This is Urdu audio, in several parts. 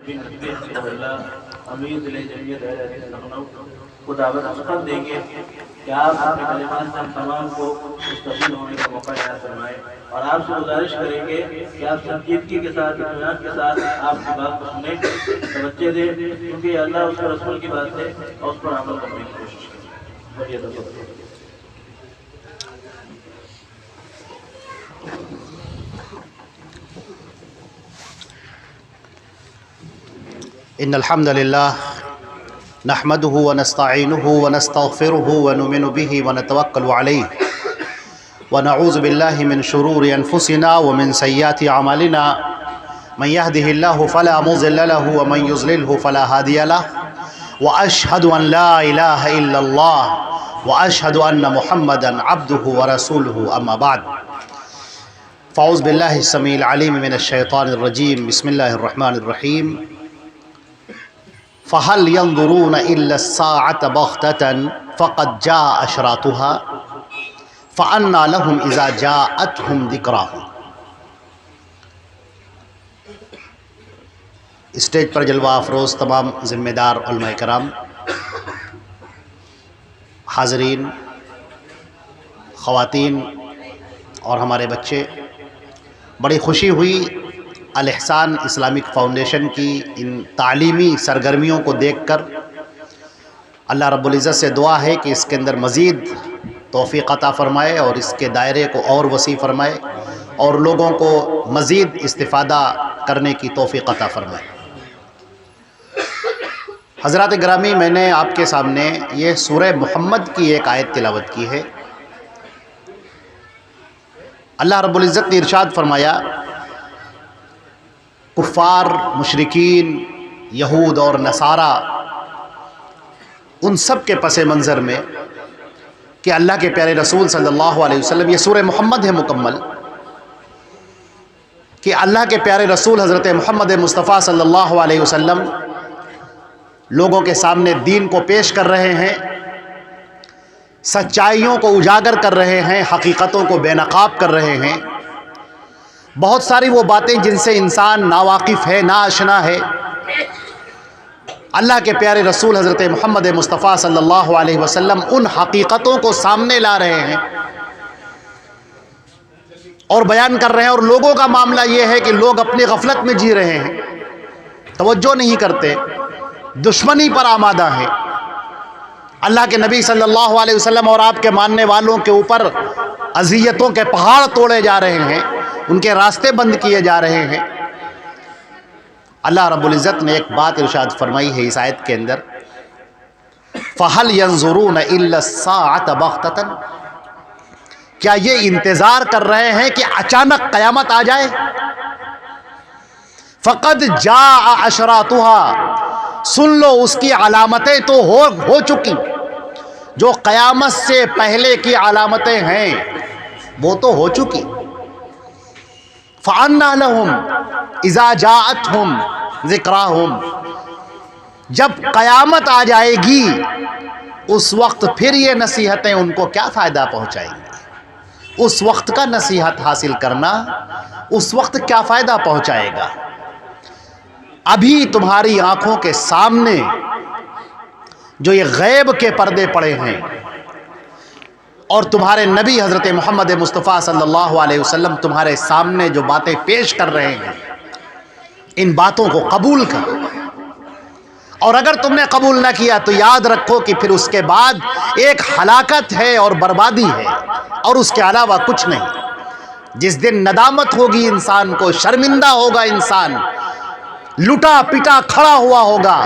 امیر ضلع جمعیت اہل حدیث لکھنؤ کو دعوت خط دیں گے کہ آپ اپنے کلمات سے ہم تمام کو مستفید ہونے کا موقع عنایت فرمائیں، اور آپ سے گزارش کریں گے کہ آپ سنجیدگی کے ساتھ، اطمینان کے ساتھ آپ کی بات کو سنیں، توجہ دیں، کیونکہ یہ اللہ اس کے رسول کی بات ہے اور اس پر عمل کرنے کی کوشش کریں۔ ان الحمد لله نحمده ونستعينه ونستغفره ونؤمن به ونتوكل عليه ونعوذ بالله من شرور انفسنا ومن سيئات اعمالنا من يهده الله فلا مضل له ومن يضلل فلا هادي له واشهد ان لا اله الا الله واشهد ان محمدا عبده ورسوله اما بعد فاعوذ بالله السميع العليم من الشيطان الرجيم بسم الله الرحمن الرحيم فَهَلْ يَنْظُرُونَ إِلَّا السَّاعَةَ بَغْتَةً فَقَدْ جَاءَ أَشْرَاطُهَا فَأَنَّى لَهُمْ إِذَا جَاءَتْهُمْ ذِكْرَاهُمْ۔ اسٹیج پر جلوہ افروز تمام ذمہ دار علماء کرام، حاضرین، خواتین اور ہمارے بچے، بڑی خوشی ہوئی الاحسان اسلامک فاؤنڈیشن کی ان تعلیمی سرگرمیوں کو دیکھ کر۔ اللہ رب العزت سے دعا ہے کہ اس کے اندر مزید توفیق عطا فرمائے اور اس کے دائرے کو اور وسیع فرمائے اور لوگوں کو مزید استفادہ کرنے کی توفیق عطا فرمائے۔ حضرات گرامی، میں نے آپ کے سامنے یہ سورہ محمد کی ایک آیت تلاوت کی ہے۔ اللہ رب العزت نے ارشاد فرمایا، کفار، مشرکین، یہود اور نصارہ، ان سب کے پس منظر میں کہ اللہ کے پیارے رسول صلی اللہ علیہ وسلم، یہ سورہ محمد ہے مکمل، کہ اللہ کے پیارے رسول حضرت محمد مصطفیٰ صلی اللہ علیہ وسلم لوگوں کے سامنے دین کو پیش کر رہے ہیں، سچائیوں کو اجاگر کر رہے ہیں، حقیقتوں کو بے نقاب کر رہے ہیں۔ بہت ساری وہ باتیں جن سے انسان ناواقف ہے، ناآشنا ہے، اللہ کے پیارے رسول حضرت محمد مصطفیٰ صلی اللہ علیہ وسلم ان حقیقتوں کو سامنے لا رہے ہیں اور بیان کر رہے ہیں، اور لوگوں کا معاملہ یہ ہے کہ لوگ اپنی غفلت میں جی رہے ہیں، توجہ نہیں کرتے، دشمنی پر آمادہ ہیں۔ اللہ کے نبی صلی اللہ علیہ وسلم اور آپ کے ماننے والوں کے اوپر اذیتوں کے پہاڑ توڑے جا رہے ہیں، ان کے راستے بند کیے جا رہے ہیں۔ اللہ رب العزت نے ایک بات ارشاد فرمائی ہے اس آیت کے اندر، فَهَلْ يَنْظُرُونَ إِلَّا السَّاعَةَ بَغْتَةً، کیا یہ انتظار کر رہے ہیں کہ اچانک قیامت آ جائے؟ فَقَدْ جَاءَ أَشْرَاطُهَا، سن لو اس کی علامتیں تو ہو چکی، جو قیامت سے پہلے کی علامتیں ہیں وہ تو ہو چکی۔ فَأَنَّى لَهُمْ إِذَا جَاءَتْهُمْ ذِكْرَاهُمْ، جب قیامت آ جائے گی اس وقت پھر یہ نصیحتیں ان کو کیا فائدہ پہنچائیں گی؟ اس وقت کا نصیحت حاصل کرنا اس وقت کیا فائدہ پہنچائے گا؟ ابھی تمہاری آنکھوں کے سامنے جو یہ غیب کے پردے پڑے ہیں اور تمہارے نبی حضرت محمد مصطفیٰ صلی اللہ علیہ وسلم تمہارے سامنے جو باتیں پیش کر رہے ہیں، ان باتوں کو قبول کرو، اور اگر تم نے قبول نہ کیا تو یاد رکھو کہ پھر اس کے بعد ایک ہلاکت ہے اور بربادی ہے، اور اس کے علاوہ کچھ نہیں۔ جس دن ندامت ہوگی انسان کو، شرمندہ ہوگا انسان، لٹا پٹا کھڑا ہوا ہوگا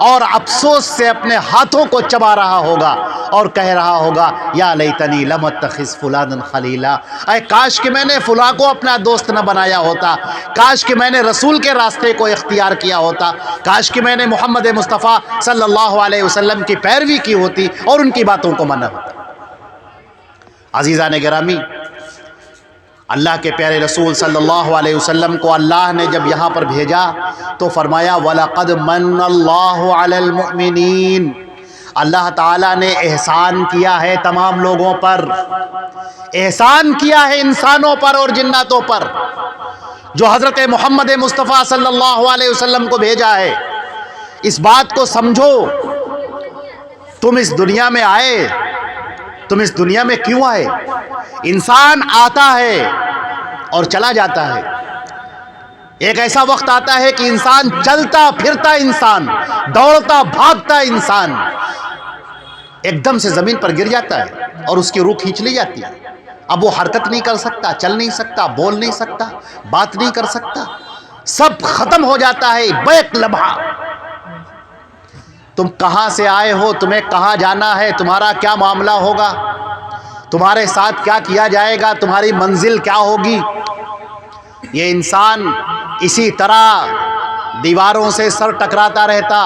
اور افسوس سے اپنے ہاتھوں کو چبا رہا ہوگا اور کہہ رہا ہوگا، یا لیتنی لم اتخذ فلانا خلیلا، اے کاش کہ میں نے فلاں کو اپنا دوست نہ بنایا ہوتا، کاش کہ میں نے رسول کے راستے کو اختیار کیا ہوتا، کاش کہ میں نے محمد مصطفیٰ صلی اللہ علیہ وسلم کی پیروی کی ہوتی اور ان کی باتوں کو مانا ہوتا۔ عزیزان گرامی، اللہ کے پیارے رسول صلی اللہ علیہ وسلم کو اللہ نے جب یہاں پر بھیجا تو فرمایا، وَلَقَدْ مَنَّ اللَّهُ عَلَى الْمُؤْمِنِينَ، اللہ تعالیٰ نے احسان کیا ہے تمام لوگوں پر، احسان کیا ہے انسانوں پر اور جناتوں پر۔ جو حضرت محمد مصطفیٰ صلی اللہ علیہ وسلم کو بھیجا ہے. اس بات کو سمجھو. تم اس دنیا میں آئے، تم اس دنیا میں کیوں آئے؟ انسان آتا ہے اور چلا جاتا ہے. ایک ایسا وقت آتا ہے کہ انسان چلتا پھرتا انسان، دوڑتا بھاگتا انسان ایک دم سے زمین پر گر جاتا ہے اور اس کی روح کھینچ لی جاتی ہے. اب وہ حرکت نہیں کر سکتا، چل نہیں سکتا، بول نہیں سکتا، بات نہیں کر سکتا، سب ختم ہو جاتا ہے بیک لمحہ. تم کہاں سے آئے ہو، تمہیں کہاں جانا ہے، تمہارا کیا معاملہ ہوگا، تمہارے ساتھ کیا کیا جائے گا، تمہاری منزل کیا ہوگی، یہ انسان اسی طرح دیواروں سے سر ٹکراتا رہتا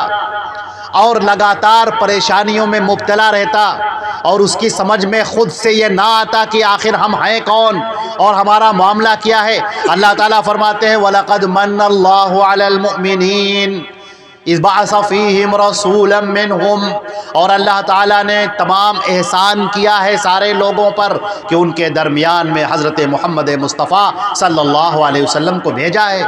اور لگاتار پریشانیوں میں مبتلا رہتا، اور اس کی سمجھ میں خود سے یہ نہ آتا کہ آخر ہم ہیں کون اور ہمارا معاملہ کیا ہے. اللہ تعالیٰ فرماتے ہیں وَلَقَدْ مَنَّ اللَّهُ عَلَى الْمُؤْمِنِينَ اِذْ بَعَثَ فِيهِمْ رَسُولًا مِّنْهُمْ، اور اللہ تعالیٰ نے تمام احسان کیا ہے سارے لوگوں پر کہ ان کے درمیان میں حضرت محمد مصطفیٰ صلی اللہ علیہ وسلم کو بھیجا ہے،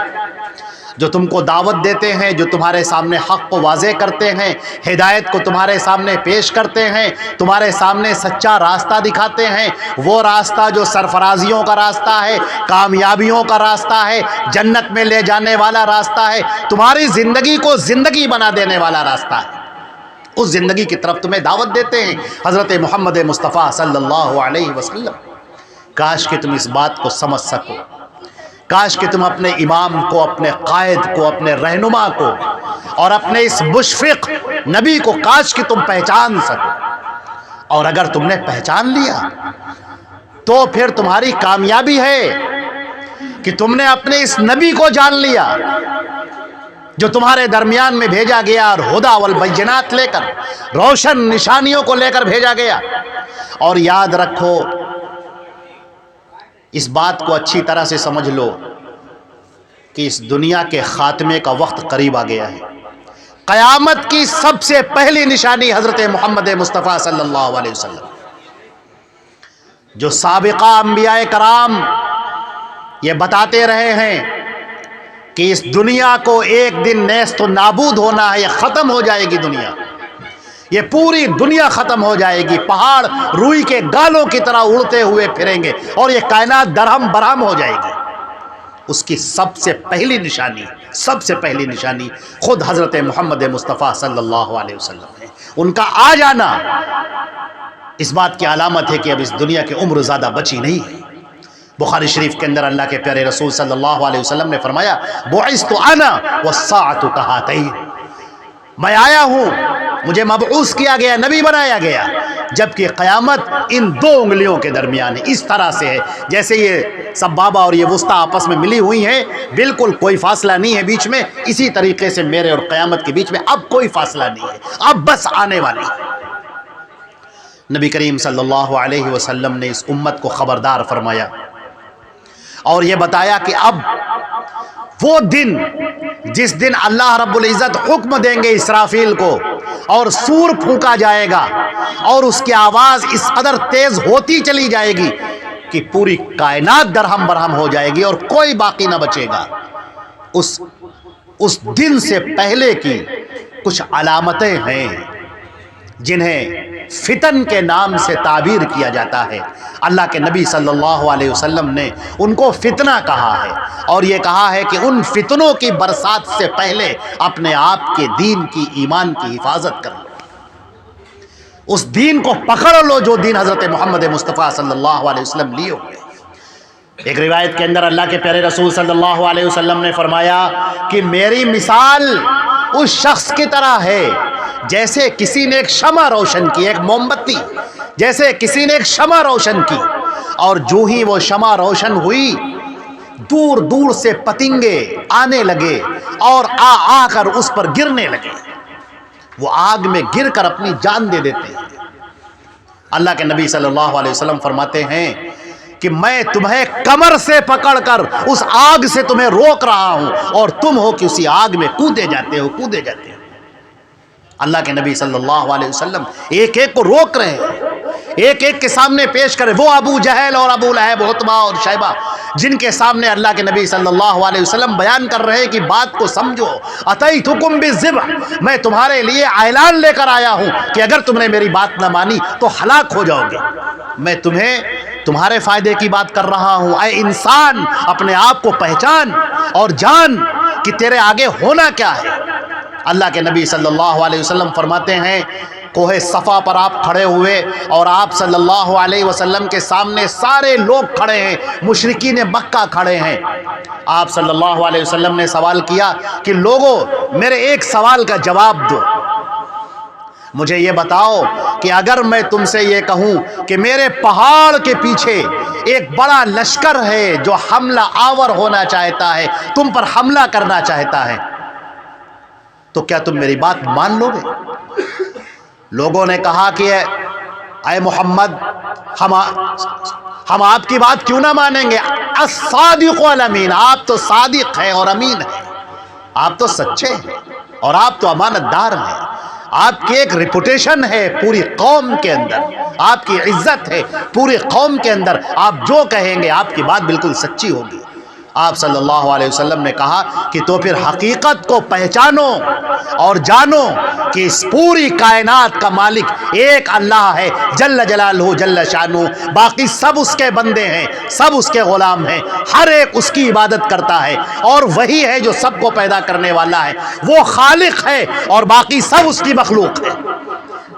جو تم کو دعوت دیتے ہیں، جو تمہارے سامنے حق کو واضح کرتے ہیں، ہدایت کو تمہارے سامنے پیش کرتے ہیں، تمہارے سامنے سچا راستہ دکھاتے ہیں، وہ راستہ جو سرفرازیوں کا راستہ ہے، کامیابیوں کا راستہ ہے، جنت میں لے جانے والا راستہ ہے، تمہاری زندگی کو زندگی بنا دینے والا راستہ ہے. اس زندگی کی طرف تمہیں دعوت دیتے ہیں حضرت محمد مصطفیٰ صلی اللہ علیہ وسلم. کاش کہ تم اس بات کو سمجھ سکو، کاش کہ تم اپنے امام کو، اپنے قائد کو، اپنے رہنما کو اور اپنے اس مشفق نبی کو کاش کہ تم پہچان سکو. اور اگر تم نے پہچان لیا تو پھر تمہاری کامیابی ہے کہ تم نے اپنے اس نبی کو جان لیا جو تمہارے درمیان میں بھیجا گیا اور ہدی والبینات لے کر، روشن نشانیوں کو لے کر بھیجا گیا. اور یاد رکھو، اس بات کو اچھی طرح سے سمجھ لو کہ اس دنیا کے خاتمے کا وقت قریب آ گیا ہے. قیامت کی سب سے پہلی نشانی حضرت محمد مصطفیٰ صلی اللہ علیہ وسلم، جو سابقہ انبیاء کرام یہ بتاتے رہے ہیں کہ اس دنیا کو ایک دن نیست و نابود ہونا ہے، یہ ختم ہو جائے گی دنیا، یہ پوری دنیا ختم ہو جائے گی، پہاڑ روئی کے گالوں کی طرح اڑتے ہوئے پھریں گے اور یہ کائنات درہم برہم ہو جائے گی. اس کی سب سے پہلی نشانی خود حضرت محمد مصطفیٰ صلی اللہ علیہ وسلم ہے. ان کا آ جانا اس بات کی علامت ہے کہ اب اس دنیا کی عمر زیادہ بچی نہیں ہے. بخاری شریف کے اندر اللہ کے پیارے رسول صلی اللہ علیہ وسلم نے فرمایا بعثت انا والساعۃ کہاتین، میں آیا ہوں، مجھے مبعوث کیا گیا، نبی بنایا گیا، جبکہ قیامت ان دو انگلیوں کے درمیان ہے. اس طرح سے ہے جیسے یہ سبابہ اور یہ وسطیٰ آپس میں ملی ہوئی ہیں، بالکل کوئی فاصلہ نہیں ہے بیچ میں. اسی طریقے سے میرے اور قیامت کے بیچ میں اب کوئی فاصلہ نہیں ہے، اب بس آنے والی. نبی کریم صلی اللہ علیہ وسلم نے اس امت کو خبردار فرمایا اور یہ بتایا کہ اب وہ دن جس دن اللہ رب العزت حکم دیں گے اسرافیل کو اور سور پھونکا جائے گا اور اس کی آواز اس قدر تیز ہوتی چلی جائے گی کہ پوری کائنات درہم برہم ہو جائے گی اور کوئی باقی نہ بچے گا. اس دن سے پہلے کی کچھ علامتیں ہیں جنہیں فتن کے نام سے تعبیر کیا جاتا ہے. اللہ کے نبی صلی اللہ علیہ وسلم نے ان کو فتنہ کہا ہے اور یہ کہا ہے کہ ان فتنوں کی برسات سے پہلے اپنے آپ کے دین کی، ایمان کی حفاظت کر لو. اس دین کو پکڑ لو جو دین حضرت محمد مصطفیٰ صلی اللہ علیہ وسلم لیے ہوئے. ایک روایت کے اندر اللہ کے پیارے رسول صلی اللہ علیہ وسلم نے فرمایا کہ میری مثال اس شخص کی طرح ہے جیسے کسی نے ایک شمع روشن کی، ایک موم بتی، جیسے کسی نے ایک شمع روشن کی اور جو ہی وہ شمع روشن ہوئی دور دور سے پتنگے آنے لگے اور آ کر اس پر گرنے لگے. وہ آگ میں گر کر اپنی جان دے دیتے ہیں. اللہ کے نبی صلی اللہ علیہ وسلم فرماتے ہیں کہ میں تمہیں کمر سے پکڑ کر اس آگ سے تمہیں روک رہا ہوں اور تم ہو کہ اسی آگ میں کودے جاتے ہو. اللہ کے نبی صلی اللہ علیہ وسلم ایک ایک کو روک رہے ہیں. ایک ایک کے سامنے پیش کرے. وہ ابو جہل اور ابو لہب، عتبہ اور شیبہ، جن کے سامنے اللہ کے نبی صلی اللہ علیہ وسلم بیان کر رہے ہیں کہ بات کو سمجھو. اتیتکم بالذبح، میں تمہارے لیے اعلان لے کر آیا ہوں کہ اگر تم نے میری بات نہ مانی تو ہلاک ہو جاؤ گے. میں تمہیں تمہارے فائدے کی بات کر رہا ہوں. اے انسان، اپنے آپ کو پہچان اور جان کہ تیرے آگے ہونا کیا ہے. اللہ کے نبی صلی اللہ علیہ وسلم فرماتے ہیں کوہ صفا پر آپ کھڑے ہوئے اور آپ صلی اللہ علیہ وسلم کے سامنے سارے لوگ کھڑے ہیں، مشرکین مکہ کھڑے ہیں. آپ صلی اللہ علیہ وسلم نے سوال کیا کہ لوگوں، میرے ایک سوال کا جواب دو. مجھے یہ بتاؤ کہ اگر میں تم سے یہ کہوں کہ میرے پہاڑ کے پیچھے ایک بڑا لشکر ہے جو حملہ آور ہونا چاہتا ہے، تم پر حملہ کرنا چاہتا ہے، تو کیا تم میری بات مان لو گے؟ لوگوں نے کہا کہ اے محمد، ہم آپ کی بات کیوں نہ مانیں گے؟ الصادق الامین، آپ تو صادق ہیں اور امین ہیں، آپ تو سچے ہیں اور آپ تو امانت دار ہیں. آپ کی ایک ریپوٹیشن ہے پوری قوم کے اندر، آپ کی عزت ہے پوری قوم کے اندر، آپ جو کہیں گے آپ کی بات بالکل سچی ہوگی. آپ صلی اللہ علیہ وسلم نے کہا کہ تو پھر حقیقت کو پہچانو اور جانو کہ اس پوری کائنات کا مالک ایک اللہ ہے، جل جلالہ جل شانہ. باقی سب اس کے بندے ہیں، سب اس کے غلام ہیں، ہر ایک اس کی عبادت کرتا ہے اور وہی ہے جو سب کو پیدا کرنے والا ہے. وہ خالق ہے اور باقی سب اس کی مخلوق ہے.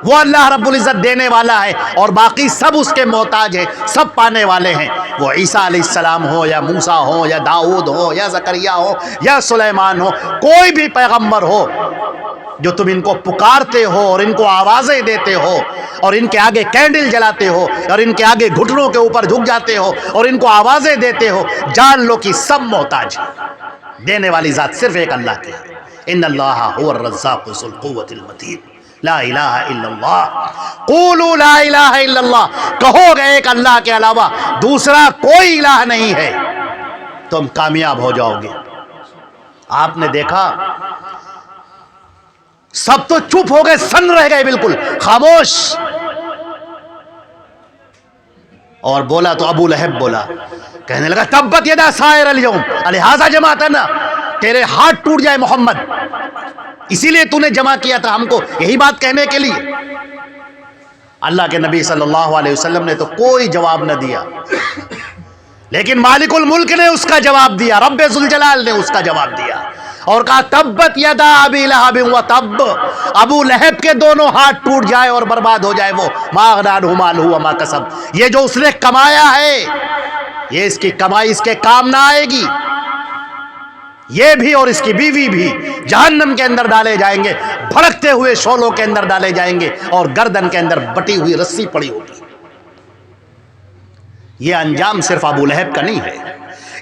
وہ اللہ رب العزت دینے والا ہے اور باقی سب اس کے محتاج ہیں، سب پانے والے ہیں. وہ عیسیٰ علیہ السلام ہو یا موسیٰ ہو یا داؤد ہو یا زکریا ہو یا سلیمان ہو، کوئی بھی پیغمبر ہو جو تم ان کو پکارتے ہو اور ان کو آوازیں دیتے ہو اور ان کے آگے کینڈل جلاتے ہو اور ان کے آگے گھٹنوں کے اوپر جھک جاتے ہو اور ان کو آوازیں دیتے ہو، جان لو کہ سب محتاج ہیں. دینے والی ذات صرف ایک اللہ کی ہے. ان اللہ هو الرزاق ذو القوة المتین. لا الہ الا اللہ. قولوا لا الہ الا اللہ، کہو گے ایک اللہ کے علاوہ دوسرا کوئی الہ نہیں ہے، تم کامیاب ہو جاؤ گے. آپ نے دیکھا سب تو چپ ہو گئے، سن رہ گئے، بالکل خاموش. اور بولا تو ابو لہب بولا، کہنے لگا تبت یدا سائر اليوم لہذا جماعتنا، تیرے ہاتھ ٹوٹ جائے محمد، اسی لیے تو نے جمع کیا تھا ہم کو یہی بات کہنے کے لیے. اللہ کے نبی صلی اللہ علیہ وسلم نے تو کوئی جواب نہ دیا، لیکن مالک الملک نے اس کا جواب دیا، رب ذوالجلال نے اس کا جواب دیا اور کہا تبت یدا ابی لہب و تب، ابو لہب کے دونوں ہاتھ ٹوٹ جائے اور برباد ہو جائے، وہ ما اغنی عنہ مالہ وما کسب، یہ جو اس نے کمایا ہے یہ اس کی کمائی اس کے کام نہ آئے گی. یہ بھی اور اس کی بیوی بھی جہنم کے اندر ڈالے جائیں گے، بھڑکتے ہوئے شعلوں کے اندر ڈالے جائیں گے اور گردن کے اندر بٹی ہوئی رسی پڑی ہوگی. یہ انجام صرف ابو لہب کا نہیں ہے،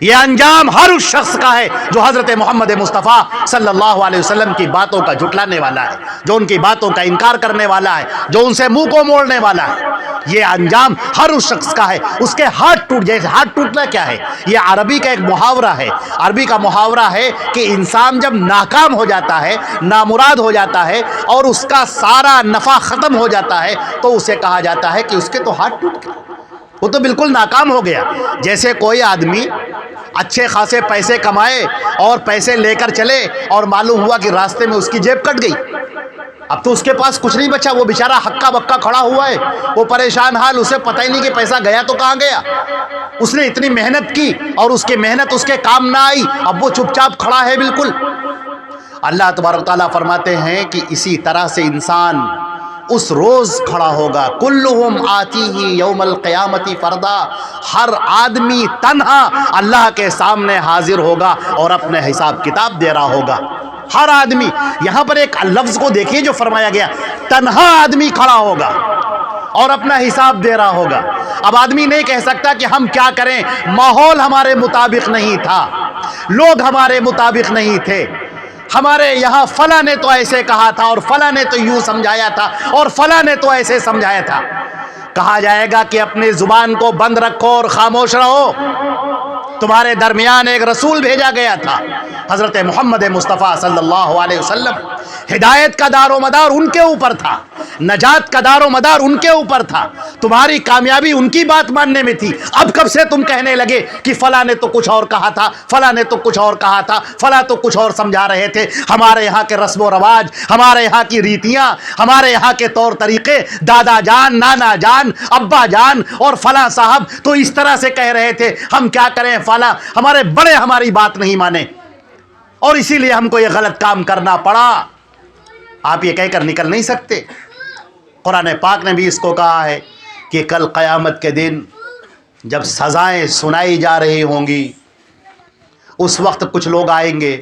یہ انجام ہر اس شخص کا ہے جو حضرت محمد مصطفیٰ صلی اللہ علیہ وسلم کی باتوں کا جھٹلانے والا ہے، جو ان کی باتوں کا انکار کرنے والا ہے، جو ان سے منہ کو موڑنے والا ہے. یہ انجام ہر اس شخص کا ہے. اس کے ہاتھ ٹوٹ جائے. ہاتھ ٹوٹنا کیا ہے؟ یہ عربی کا ایک محاورہ ہے. عربی کا محاورہ ہے کہ انسان جب ناکام ہو جاتا ہے، نامراد ہو جاتا ہے اور اس کا سارا نفع ختم ہو جاتا ہے تو اسے کہا جاتا ہے کہ اس کے تو ہاتھ ٹوٹ گئے، وہ تو بالکل ناکام ہو گیا. جیسے کوئی آدمی اچھے خاصے پیسے کمائے اور پیسے لے کر چلے اور معلوم ہوا کہ راستے میں اس کی جیب کٹ گئی، اب تو اس کے پاس کچھ نہیں بچا، وہ بیچارہ ہکا بکا کھڑا ہوا ہے، وہ پریشان حال، اسے پتہ ہی نہیں کہ پیسہ گیا تو کہاں گیا. اس نے اتنی محنت کی اور اس کی محنت اس کے کام نہ آئی، اب وہ چپ چاپ کھڑا ہے بالکل. اللہ تبارک و تعالیٰ فرماتے ہیں کہ اسی طرح سے انسان اس روز کھڑا ہوگا، کلہم آتیہ یوم القیامت فردا، ہر آدمی تنہا اللہ کے سامنے حاضر ہوگا اور اپنے حساب کتاب دے رہا ہوگا. ہر آدمی، یہاں پر ایک لفظ کو دیکھیے جو فرمایا گیا، تنہا آدمی کھڑا ہوگا اور اپنا حساب دے رہا ہوگا. اب آدمی نہیں کہہ سکتا کہ ہم کیا کریں، ماحول ہمارے مطابق نہیں تھا، لوگ ہمارے مطابق نہیں تھے، ہمارے یہاں فلاں نے تو ایسے کہا تھا اور فلاں نے تو یوں سمجھایا تھا اور فلاں نے تو ایسے سمجھایا تھا. کہا جائے گا کہ اپنی زبان کو بند رکھو اور خاموش رہو. تمہارے درمیان ایک رسول بھیجا گیا تھا، حضرت محمد مصطفیٰ صلی اللہ علیہ وسلم، ہدایت کا دار و مدار ان کے اوپر تھا، نجات کا دار و مدار ان کے اوپر تھا، تمہاری کامیابی ان کی بات ماننے میں تھی۔ اب کب سے تم کہنے لگے کہ فلاں نے تو کچھ اور کہا تھا، فلاں نے تو کچھ اور کہا تھا، فلاں تو کچھ اور سمجھا رہے تھے؟ ہمارے یہاں کے رسم و رواج، ہمارے یہاں کی ریتیاں، ہمارے یہاں کے طور طریقے، دادا جان، نانا جان، ابا جان اور فلاں صاحب تو اس طرح سے کہہ رہے تھے، ہم کیا کریں فلاں، ہمارے بڑے ہماری بات نہیں مانے اور اسی لیے ہم کو یہ غلط کام کرنا پڑا۔ آپ یہ کہہ کر نکل نہیں سکتے۔ قرآن پاک نے بھی اس کو کہا ہے کہ کل قیامت کے دن جب سزائیں سنائی جا رہی ہوں گی، اس وقت کچھ لوگ آئیں گے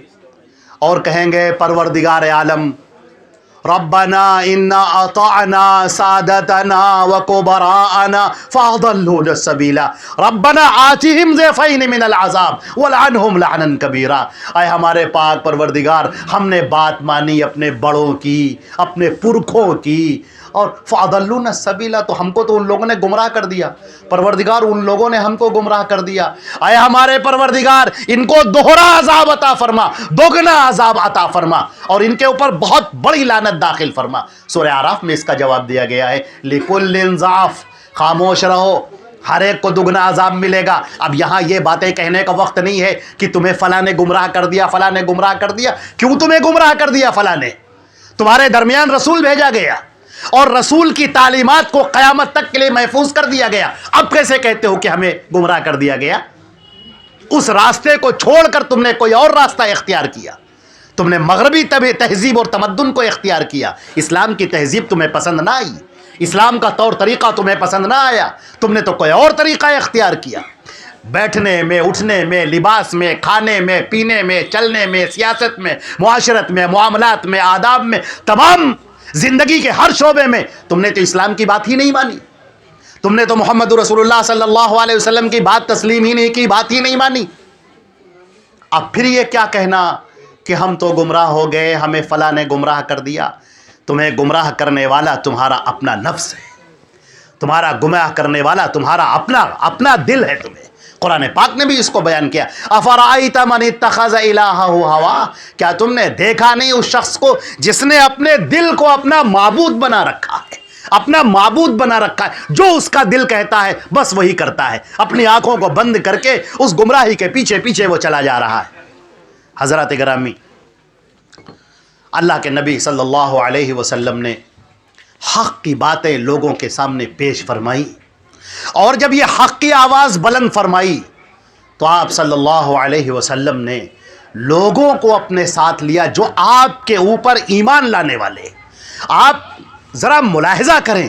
اور کہیں گے پروردگار عالم، ربنا انا اطعنا سادتنا وكبراءنا فاضلونا السبيل ربنا آتهم ضعفين من العذاب ولعنهم لعنا كبيرا۔ اے ہمارے پاک پروردگار، ہم نے بات مانی اپنے بڑوں کی، اپنے پرکھوں کی، اور فاضلونا السبیل، تو ہم کو تو ان لوگوں نے گمراہ کر دیا، پروردگار ان لوگوں نے ہم کو گمراہ کر دیا۔ اے ہمارے پروردگار، ان کو دوہرا عذاب عطا فرما، دوگنا عذاب عطا فرما، اور ان کے اوپر بہت بڑی لعنت داخل فرما۔ سورہ اعراف میں اس کا جواب دیا گیا ہے، لِكُلٍّ ضعف، خاموش رہو، ہر ایک کو دگنا عذاب ملے گا۔ اب یہاں یہ باتیں کہنے کا وقت نہیں ہے کہ تمہیں فلاں نے گمراہ کر دیا، فلاں نے گمراہ کر دیا۔ کیوں تمہیں گمراہ کر دیا فلاں نے؟ تمہارے درمیان رسول بھیجا گیا اور رسول کی تعلیمات کو قیامت تک کے لیے محفوظ کر دیا گیا، اب کیسے کہتے ہو کہ ہمیں گمراہ کر دیا گیا؟ اس راستے کو چھوڑ کر تم نے کوئی اور راستہ اختیار کیا، تم نے مغربی تہذیب اور تمدن کو اختیار کیا۔ اسلام کی تہذیب تمہیں پسند نہ آئی، اسلام کا طور طریقہ تمہیں پسند نہ آیا، تم نے تو کوئی اور طریقہ اختیار کیا۔ بیٹھنے میں، اٹھنے میں، لباس میں، کھانے میں، پینے میں، چلنے میں، سیاست میں، معاشرت میں، معاملات میں، آداب میں، تمام زندگی کے ہر شعبے میں تم نے تو اسلام کی بات ہی نہیں مانی، تم نے تو محمد رسول اللہ صلی اللہ علیہ وسلم کی بات تسلیم ہی نہیں کی، بات ہی نہیں مانی۔ اب پھر یہ کیا کہنا کہ ہم تو گمراہ ہو گئے، ہمیں فلاں نے گمراہ کر دیا؟ تمہیں گمراہ کرنے والا تمہارا اپنا نفس ہے، تمہارا گمراہ کرنے والا تمہارا اپنا دل ہے۔ تمہیں قرآن پاک نے بھی اس کو بیان کیا، افرأیت من اتخذ الہہ ہوا، کیا تم نے دیکھا نہیں اس شخص کو جس نے اپنے دل کو اپنا معبود بنا رکھا ہے، اپنا معبود بنا رکھا ہے، جو اس کا دل کہتا ہے بس وہی کرتا ہے، اپنی آنکھوں کو بند کر کے اس گمراہی کے پیچھے پیچھے وہ چلا جا رہا ہے۔ حضرات گرامی، اللہ کے نبی صلی اللہ علیہ وسلم نے حق کی باتیں لوگوں کے سامنے پیش فرمائی، اور جب یہ حق کی آواز بلند فرمائی تو آپ صلی اللہ علیہ وسلم نے لوگوں کو اپنے ساتھ لیا جو آپ کے اوپر ایمان لانے والے۔ آپ ذرا ملاحظہ کریں،